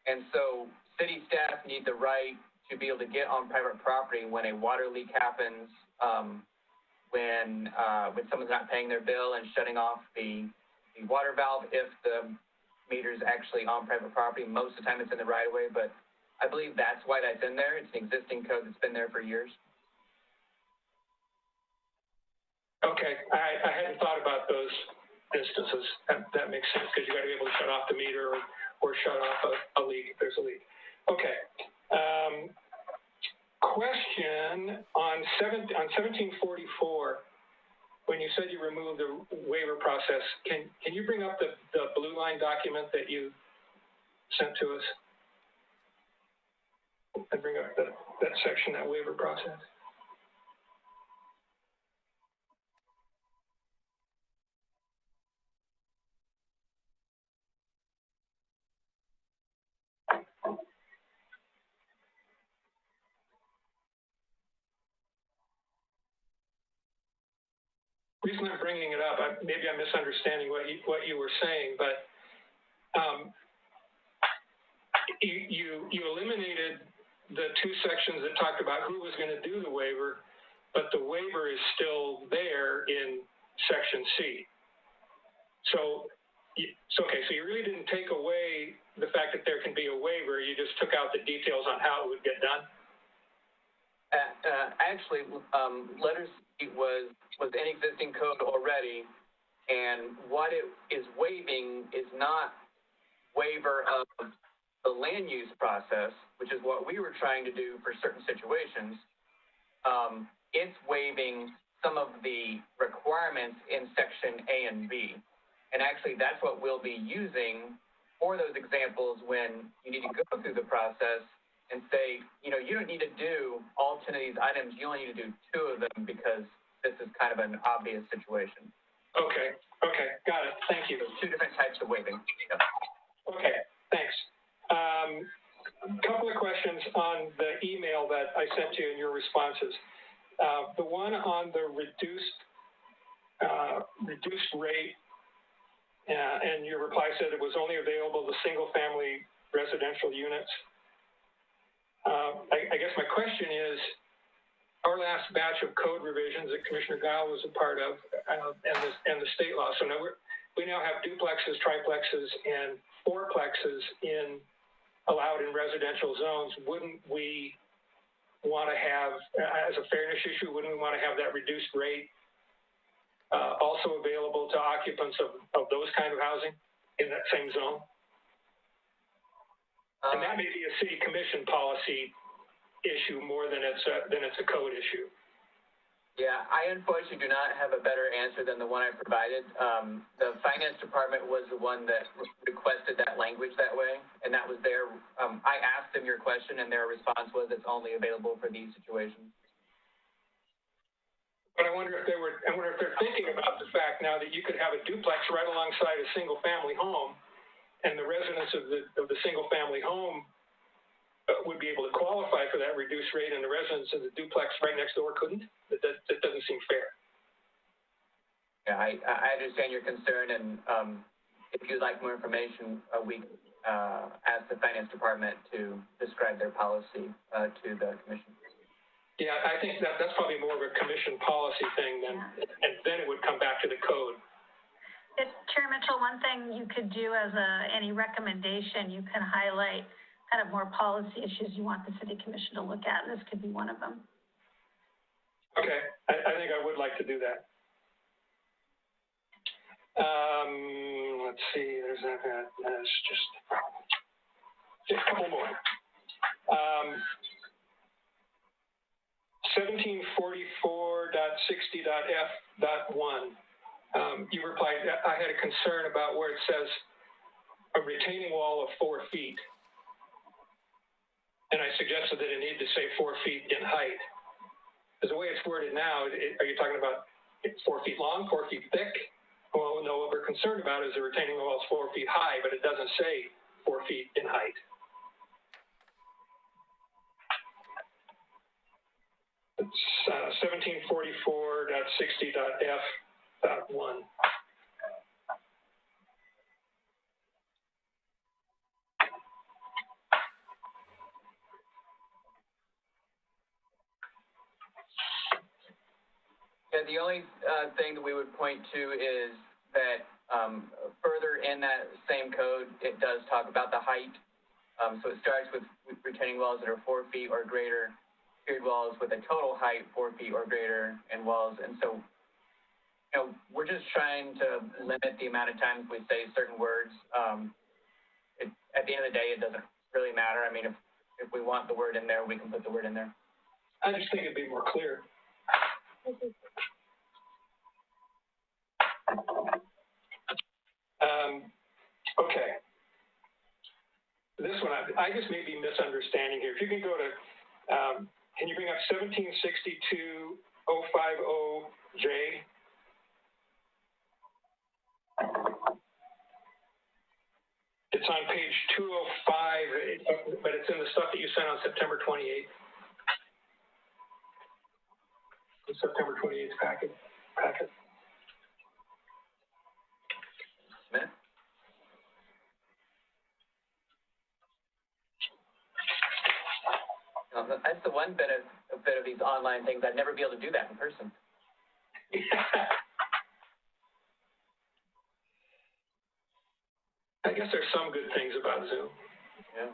And so city staff need the right to be able to get on private property when a water leak happens, when someone's not paying their bill and shutting off the water valve if the meter's actually on private property. Most of the time it's in the right of way, but I believe that's why that's in there. It's an existing code that's been there for years. Okay, I hadn't thought about those instances. That makes sense, because you got to be able to shut off the meter or shut off a leak if there's a leak. Okay. Question on 1744, when you said you removed the waiver process, can you bring up the blue line document that you sent to us? And bring up that section, that waiver process. The reason I'm bringing it up, maybe I'm misunderstanding what you were saying, but you eliminated the two sections that talked about who was going to do the waiver, but the waiver is still there in section C. So Okay, so you really didn't take away the fact that there can be a waiver, you just took out the details on how it would get done? Actually, letter C was in existing code already, and what it is waiving is not waiver of the land use process, which is what we were trying to do for certain situations. It's waiving some of the requirements in section A and B. And actually, that's what we'll be using for those examples when you need to go through the process and say, you know, you don't need to do all 10 of these items. You only need to do 2 of them because this is kind of an obvious situation. Okay, got it. Thank you. There's 2 different types of waiving. Yep. Okay, thanks. A couple of questions on the email that I sent you in your responses. The one on the reduced rate, and your reply said it was only available to single-family residential units. I guess my question is, our last batch of code revisions that Commissioner Gile was a part of, and the state law. So now we now have duplexes, triplexes, and fourplexes allowed in residential zones. Wouldn't we want to have, as a fairness issue, wouldn't we want to have that reduced rate also available to occupants of those kind of housing in that same zone? And that may be a city commission policy issue more than it's a code issue. Yeah, I unfortunately do not have a better answer than the one I provided. The finance department was the one that requested that language that way, and that was their, I asked them your question, and their response was it's only available for these situations. But I wonder if they're thinking about the fact now that you could have a duplex right alongside a single family home, and the residents of the single family home would be able to qualify for that reduced rate, and the residents of the duplex right next door couldn't. That doesn't seem fair. Yeah, I understand your concern, and if you'd like more information, we ask the finance department to describe their policy to the commission. Yeah, I think that's probably more of a commission policy thing than, and then it would come back to the code. Chair Mitchell, one thing you could do as any recommendation, you can highlight kind of more policy issues you want the city commission to look at, and this could be one of them. Okay, I think I would like to do that. Let's see, there's just a couple more. 1744.60.f.1. You replied, I had a concern about where it says a retaining wall of 4 feet. And I suggested that it needed to say 4 feet in height. Because the way it's worded now, are you talking about 4 feet long, 4 feet thick? Well, no, what we're concerned about is the retaining wall is 4 feet high, but it doesn't say 4 feet in height. It's 1744.60.f.1. Yeah, the only thing that we would point to is that further in that same code, it does talk about the height. So it starts with retaining walls that are 4 feet or greater, period walls with a total height 4 feet or greater, and walls. And so, you know, we're just trying to limit the amount of times we say certain words. At the end of the day, it doesn't really matter. I mean, if we want the word in there, we can put the word in there. I just think it'd be more clear. Okay. This one, I just may be misunderstanding here. If you can go to, can you bring up 1762.050J? It's on page 205, but it's in the stuff that you sent on September 28th. The September 28th packet. Smith? That's the one benefit of these online things. I'd never be able to do that in person. guess there's some good things about Zoom. Yeah.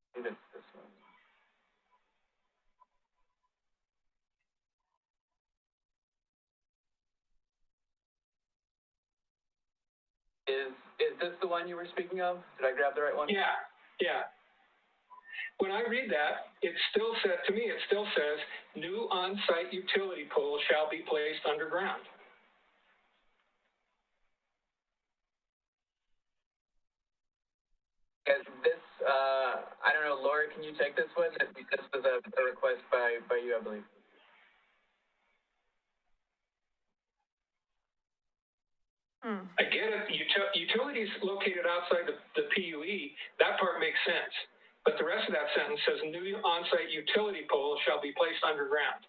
I think it's this one. Is this the one you were speaking of? Did I grab the right one? Yeah, yeah. When I read that, it still says, to me, it still says, new on-site utility poles shall be placed underground. Yes, this, I don't know, Laura, can you take this one? This was a request by you, I believe. I get it. Utilities located outside the PUE, that part makes sense. But the rest of that sentence says new on-site utility poles shall be placed underground.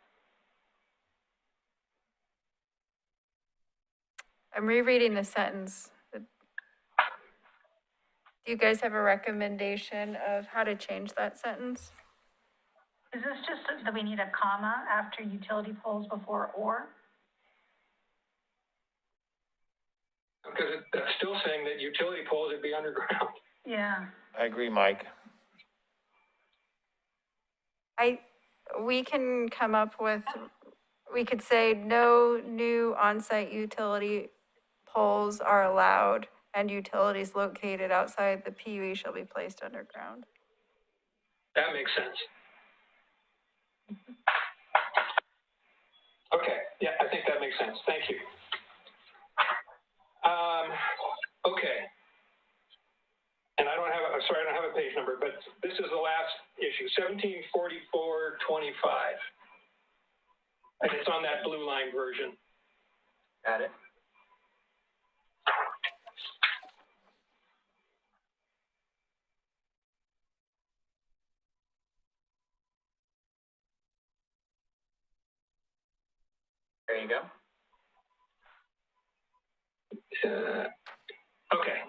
I'm rereading the sentence. Do you guys have a recommendation of how to change that sentence? Is this just that we need a comma after utility poles before or? Because that's still saying that utility poles would be underground. Yeah. I agree, Mike. We can come up with, we could say no new on-site utility poles are allowed and utilities located outside the PUE shall be placed underground. That makes sense. Okay, yeah, I think that makes sense. Thank you. Okay. And I don't have a page number, but this is the last issue, 174425. And it's on that blue line version. Got it. There you go. Okay,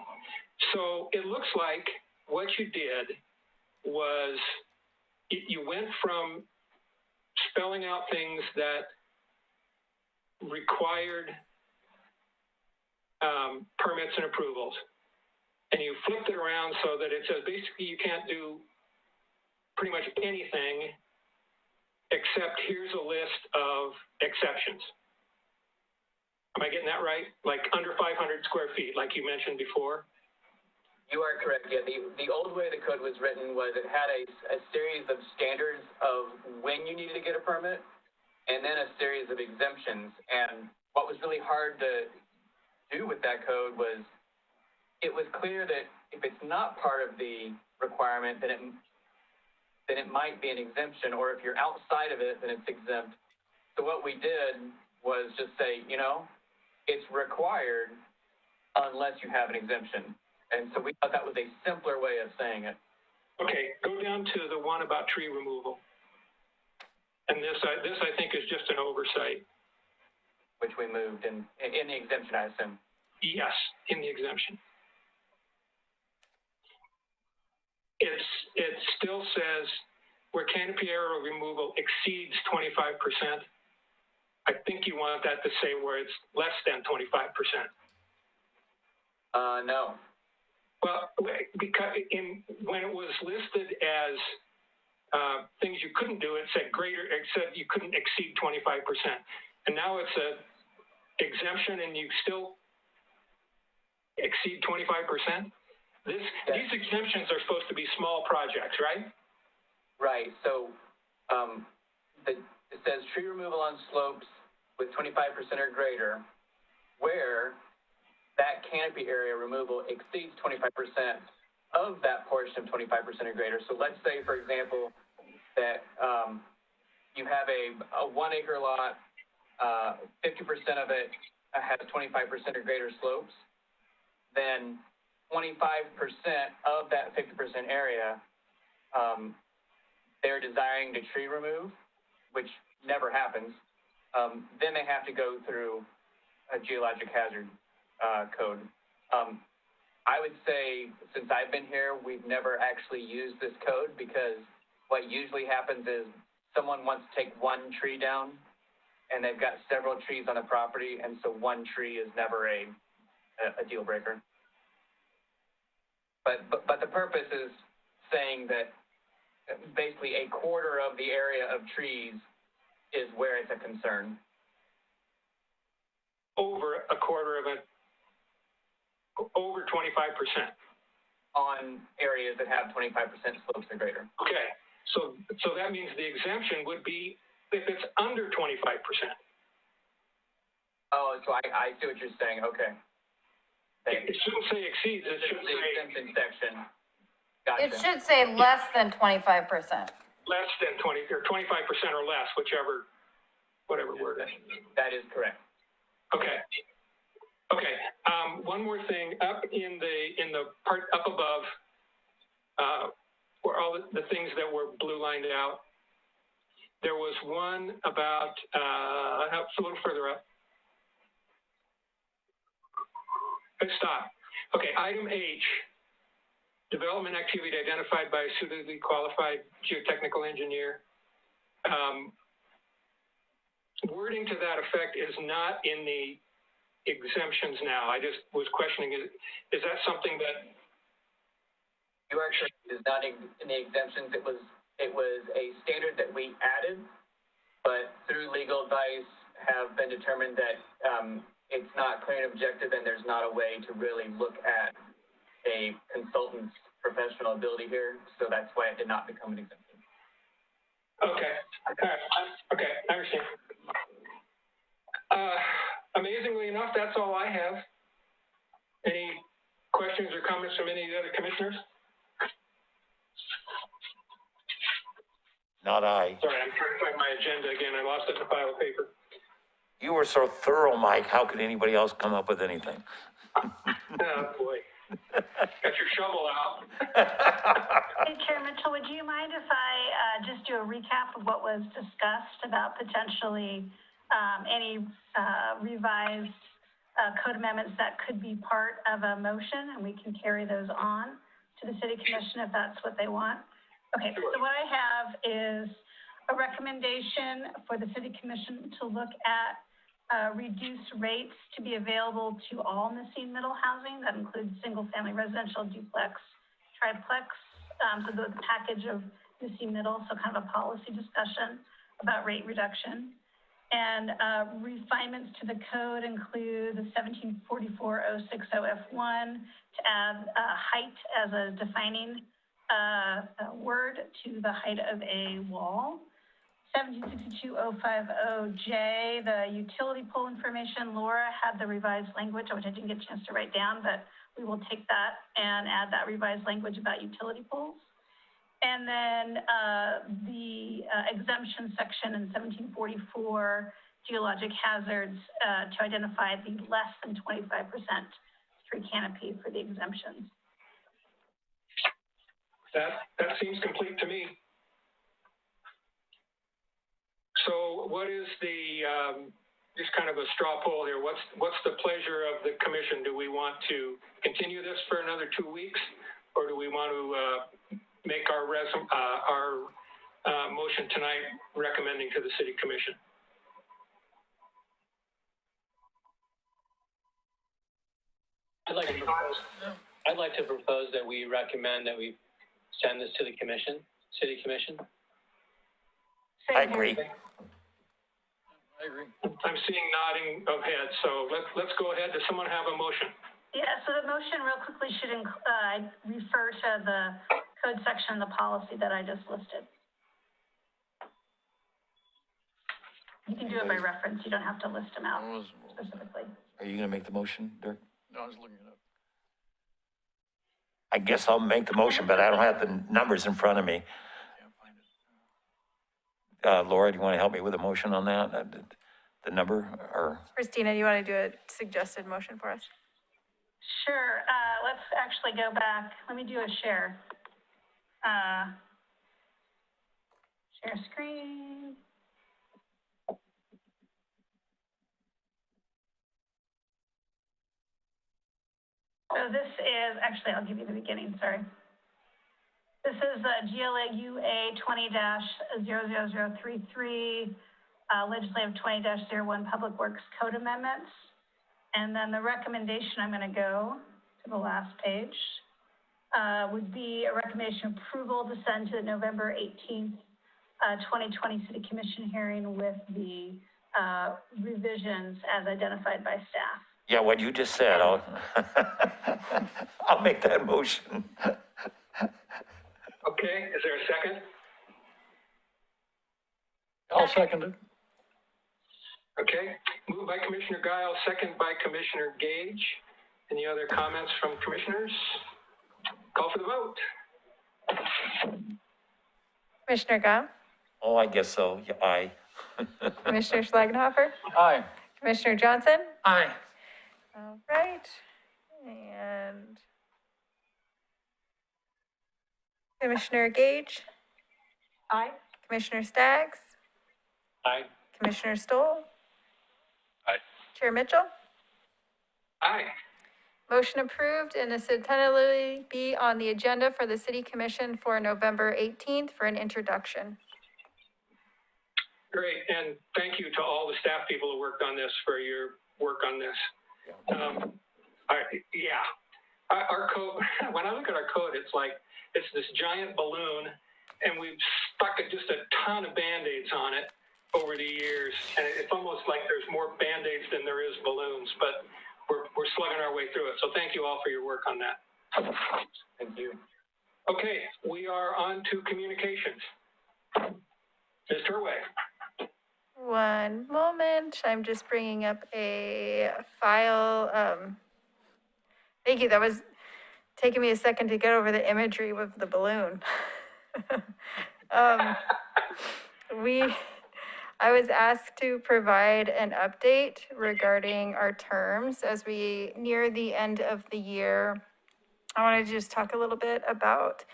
so it looks like what you did was you went from spelling out things that required permits and approvals, and you flipped it around so that it says basically you can't do pretty much anything except here's a list of exceptions. Am I getting that right? Like under 500 square feet, like you mentioned before? You are correct. Yeah, the old way the code was written was it had a series of standards of when you needed to get a permit, and then a series of exemptions. And what was really hard to do with that code was it was clear that if it's not part of the requirement, then it might be an exemption, or if you're outside of it, then it's exempt. So what we did was just say, you know, it's required unless you have an exemption. And so we thought that was a simpler way of saying it. Okay, go down to the one about tree removal. And this I think is just an oversight. Which we moved in the exemption, I assume. Yes, in the exemption. It still says where canopy area removal exceeds 25%. I think you want that to say where it's less than 25%. No. Well, because when it was listed as things you couldn't do, it said you couldn't exceed 25%. And now it's a exemption and you still exceed 25%. These exemptions are supposed to be small projects, right? Right. So it says tree removal on slopes with 25% or greater, where that canopy area removal exceeds 25% of that portion of 25% or greater. So let's say, for example, that you have a 1 acre lot, 50% of it has 25% or greater slopes, then 25% of that 50% area, they're desiring to tree remove, which never happens. Then they have to go through a geologic hazard code. I would say, since I've been here, we've never actually used this code because what usually happens is someone wants to take one tree down and they've got several trees on the property, and so one tree is never a deal breaker. But the purpose is saying that basically a quarter of the area of trees is where it's a concern. Over a quarter of it, over 25%. On areas that have 25% slopes or greater. Okay, so that means the exemption would be if it's under 25%. Oh, so I see what you're saying, okay. It shouldn't say exceeds, it should The say exemption section. It Gotcha. should say less than 25%. less than 20, or 25% or less, whatever word it is. That is correct. Okay. Okay, one more thing, up in the part up above, where all the things that were blue lined out, there was one about, it's a little further up. Stop. Okay, item H, development activity identified by a suitably qualified geotechnical engineer. Wording to that effect is not in the exemptions now. I just was questioning, is that something that? You are correct. It is not in the exemptions. It was a standard that we added, but through legal advice have been determined that it's not clear and objective, and there's not a way to really look at a consultant's professional ability here. So that's why it did not become an exemption. Okay. Okay, I understand. Amazingly enough, that's all I have. Any questions or comments from any of the other commissioners? Not I. Sorry, I'm trying to find my agenda again. I lost it in a pile of paper. You were so thorough, Mike. How could anybody else come up with anything? Oh, boy. Got your shovel out. Hey, Chair Mitchell, would you mind if I just do a recap of what was discussed about potentially any revised code amendments that could be part of a motion, and we can carry those on to the City Commission if that's what they want? Okay, so what I have is a recommendation for the City Commission to look at reduced rates to be available to all missing middle housing. That includes single-family residential, duplex, triplex, so the package of missing middle, so kind of a policy discussion about rate reduction. And refinements to the code include the 1744060F1 to add height as a defining word to the height of a wall. 1762050J, the utility pole information. Laura had the revised language, which I didn't get a chance to write down, but we will take that and add that revised language about utility poles. And then the exemption section in 1744, geologic hazards, to identify the less than 25% tree canopy for the exemptions. That seems complete to me. So what is the, just kind of a straw poll here, what's the pleasure of the commission? Do we want to continue this for another 2 weeks, or do we want to make our motion tonight recommending to the City Commission? I'd like to propose that we recommend that we send this to the commission, City Commission. I agree. I agree. I'm seeing nodding of heads, so let's go ahead. Does someone have a motion? Yeah, so the motion real quickly should refer to the code section of the policy that I just listed. You can do it by reference. You don't have to list them out specifically. Are you gonna make the motion, Dirk? No, I was looking it up. I guess I'll make the motion, but I don't have the numbers in front of me. Can't find it. Laura, do you wanna help me with a motion on that? The number, or? Christina, do you want to do a suggested motion for us? Sure. Let's actually go back. Let me do a share. Share screen. So this is, actually, I'll give you the beginning, sorry. This is GLA UA 20-00033, legislative 20-01 Public Works Code Amendments. And then the recommendation, I'm going to go to the last page, would be a recommendation approval to send to the November 18th, 2020 City Commission hearing with the revisions as identified by staff. Yeah, what you just said, I'll, I'll make that motion. Okay, is there a second? I'll second it. Okay, moved by Commissioner Guile, second by Commissioner Gage. Any other comments from commissioners? Call for the vote. Commissioner Gao, Oh, I guess so, yeah, aye. Commissioner Schlagenhofer, Aye. Commissioner Johnson. Aye. All right, and Commissioner Gage, Aye. Commissioner Staggs, Aye. Commissioner Stoll, Aye. Chair Mitchell. Aye. Motion approved, and this will tentatively be on the agenda for the City Commission for November 18th for an introduction. Great, and thank you to all the staff people who worked on this for your work on this. Our code, when I look at our code, it's like, it's this giant balloon, and we've stuck just a ton of Band-Aids on it over the years, and it's almost like there's more Band-Aids than there is balloons, but we're slugging our way through it. So thank you all for your work on that. Thank you. Okay, we are on to communications. Ms. Turway. One moment, I'm just bringing up a file. Thank you, that was taking me a second to get over the imagery with the balloon. I was asked to provide an update regarding our terms as we near the end of the year. I want to just talk a little bit about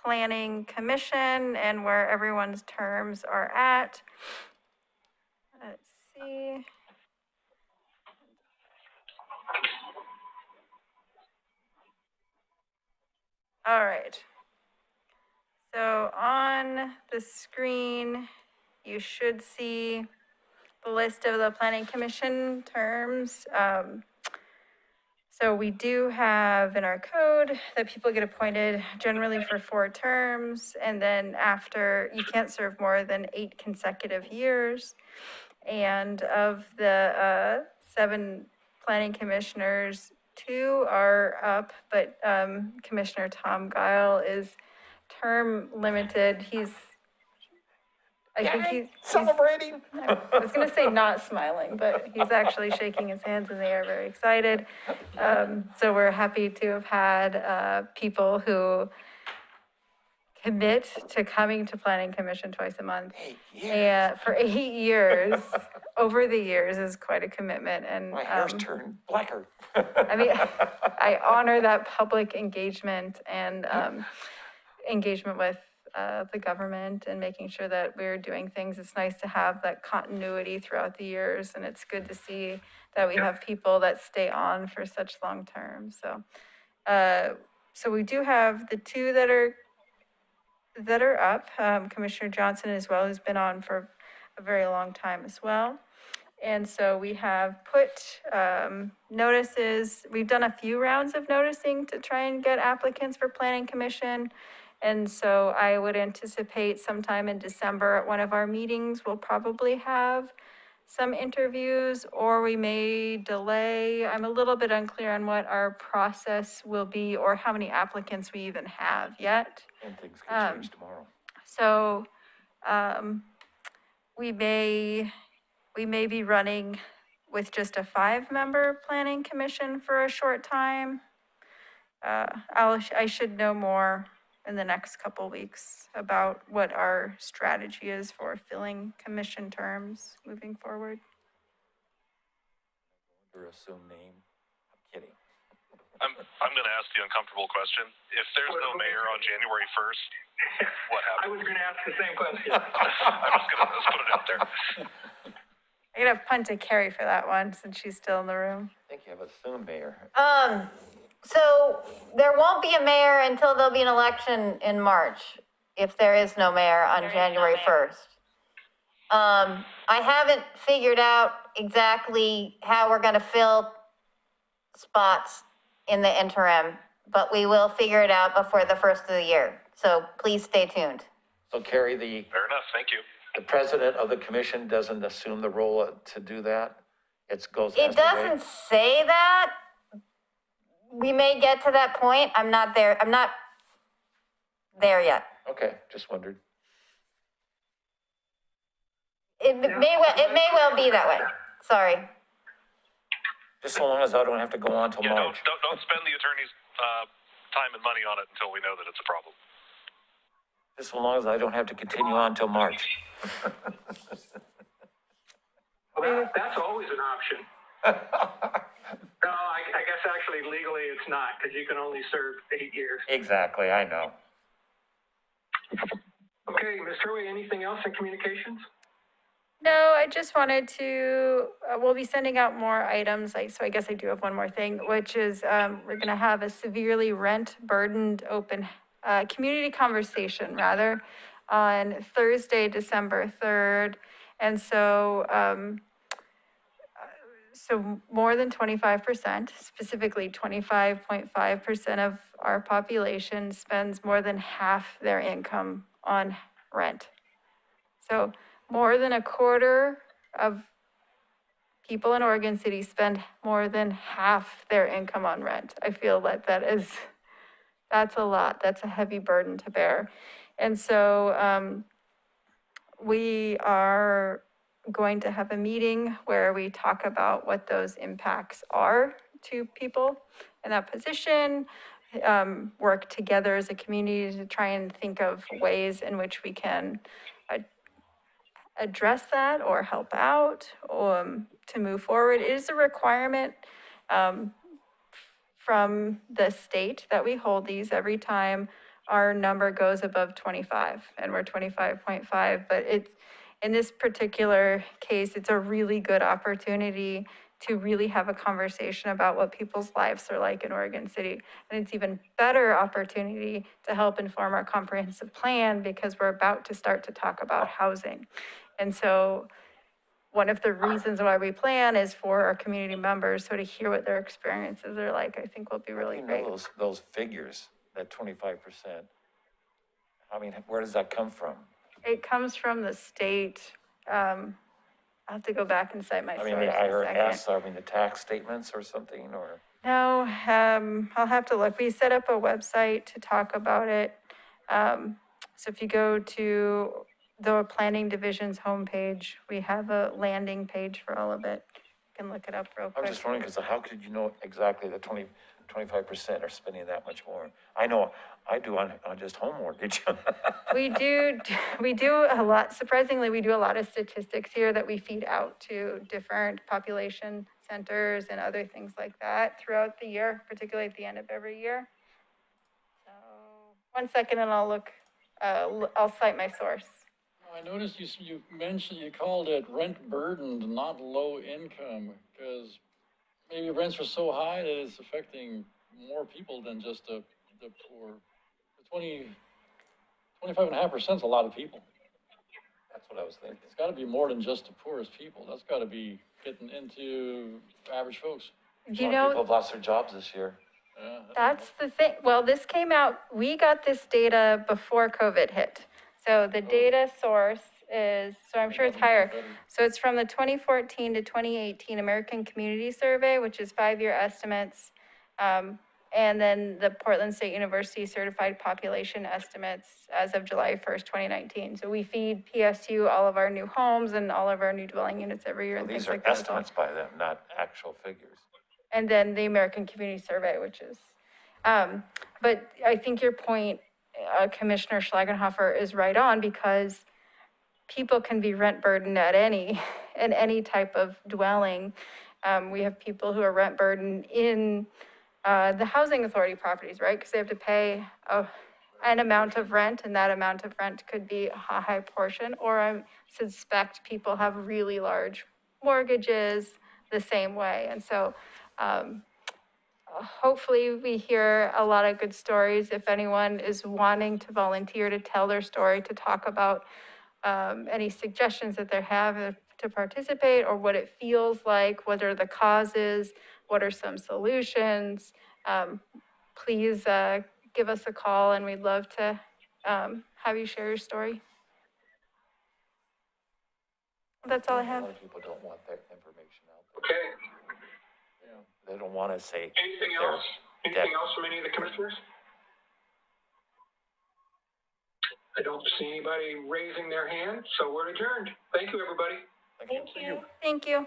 Planning Commission and where everyone's terms are at. Let's see. All right. So on the screen, you should see the list of the Planning Commission terms. So we do have in our code that people get appointed generally for 4 terms, and then after, you can't serve more than 8 consecutive years. And of the 7 planning commissioners, 2 are up, but Commissioner Tom Guile is term limited. I think he's celebrating. I was gonna say not smiling, but he's actually shaking his hands in the air, very excited. So we're happy to have had people who commit to coming to Planning Commission twice a month. 8 years. And for 8 years, over the years is quite a commitment, and My hair's turned blacker. I mean, I honor that public engagement and engagement with the government and making sure that we're doing things. It's nice to have that continuity throughout the years, and it's good to see that we have people that stay on for such long terms. So we do have the 2 that are up. Commissioner Johnson as well, who's been on for a very long time as well. And so we have put notices, we've done a few rounds of noticing to try and get applicants for Planning Commission. And so I would anticipate sometime in December at one of our meetings, we'll probably have some interviews, or we may delay. I'm a little bit unclear on what our process will be or how many applicants we even have yet. And things can change tomorrow. So we may be running with just a 5-member planning commission for a short time. I should know more in the next couple weeks about what our strategy is for filling commission terms moving forward. Or assume name. I'm kidding. I'm going to ask the uncomfortable question. If there's no mayor on January 1st, what I happens? was going to ask the same question. Let's put it out there. I'm gonna punt to Carrie for that one since she's still in the room. I think you have assumed mayor. So there won't be a mayor until there'll be an election in March, if there is no mayor on January 1st. I haven't figured out exactly how we're gonna fill spots in the interim, but we will figure it out before the first of the year. So please stay tuned. So Carrie, Fair enough, thank you. the president of the commission doesn't assume the role to do that? It goes. It doesn't say that. We may get to that point. I'm not there yet. Okay, just wondered. It may well be that way. Sorry. Just so long as I don't have to go on till Yeah, March. don't spend the attorney's, time and money on it until we know that it's a problem. Just so long as I don't have to continue on till March. Well, that's always an option. No, I guess actually legally it's not, because you can only serve 8 years. Exactly, I know. Okay, Ms. Hurley, anything else in communications? No, I just wanted to, we'll be sending out more items, so I guess I do have one more thing, which is, we're gonna have a severely rent burdened open, community conversation rather, on Thursday, December 3rd. And so, so more than 25%, specifically 25.5% of our population spends more than half their income on rent. So more than a quarter of people in Oregon City spend more than half their income on rent. I feel like that's a lot. That's a heavy burden to bear. And so we are going to have a meeting where we talk about what those impacts are to people in that position, work together as a community to try and think of ways in which we can address that or help out to move forward. It is a requirement from the state that we hold these every time our number goes above 25, and we're 25.5, but it's, in this particular case, it's a really good opportunity to really have a conversation about what people's lives are like in Oregon City. And it's even better opportunity to help inform our comprehensive plan because we're about to start to talk about housing. And so one of the reasons why we plan is for our community members, so to hear what their experiences are like, I think will be really great. Those figures, that 25%, I mean, where does that come from? It comes from the state. I'll have to go back and cite my source in a second. I heard the tax statements or something, or? No, I'll have to look. We set up a website to talk about it. So if you go to the planning division's homepage, we have a landing page for all of it. You can look it up real quick. I'm just wondering, because how could you know exactly that 25% are spending that much more? I know, I do on just home mortgage. We do a lot, surprisingly, we do a lot of statistics here that we feed out to different population centers and other things like that throughout the year, particularly at the end of every year. So 1 second and I'll look, I'll cite my source. I noticed you mentioned, you called it rent burdened, not low income, because maybe rents are so high that it's affecting more people than just the poor. 25.5% is a lot of people. That's what I was thinking. It's got to be more than just the poorest people. That's got to be getting into average folks. You know, people have lost their jobs this year. Yeah, that's the thing. Well, this came out, we got this data before COVID hit. So the data source is, so I'm sure it's higher. So it's from the 2014 to 2018 American Community Survey, which is 5-year estimates. And then the Portland State University Certified Population Estimates as of July 1st, 2019. So we feed PSU all of our new homes and all of our new dwelling units every year. So and these things are like that as well. estimates by them, not actual figures. And then the American Community Survey, which is, but I think your point, Commissioner Schlagenhofer, is right on, because people can be rent burdened in any type of dwelling. We have people who are rent burdened in the housing authority properties, right? Because they have to pay an amount of rent, and that amount of rent could be a high portion, or I suspect people have really large mortgages the same way. And so hopefully we hear a lot of good stories. If anyone is wanting to volunteer to tell their story, to talk about any suggestions that they have to participate, or what it feels like, what are the causes, what are some solutions. Please give us a call, and we'd love to have you share your story. That's all I A have. lot of people don't want that information out there. Okay. They don't want to say. Anything that they're else? Anything else from any of the commissioners? I don't see anybody raising their hand, so we're adjourned. Thank you, everybody. Thank you. Thank you.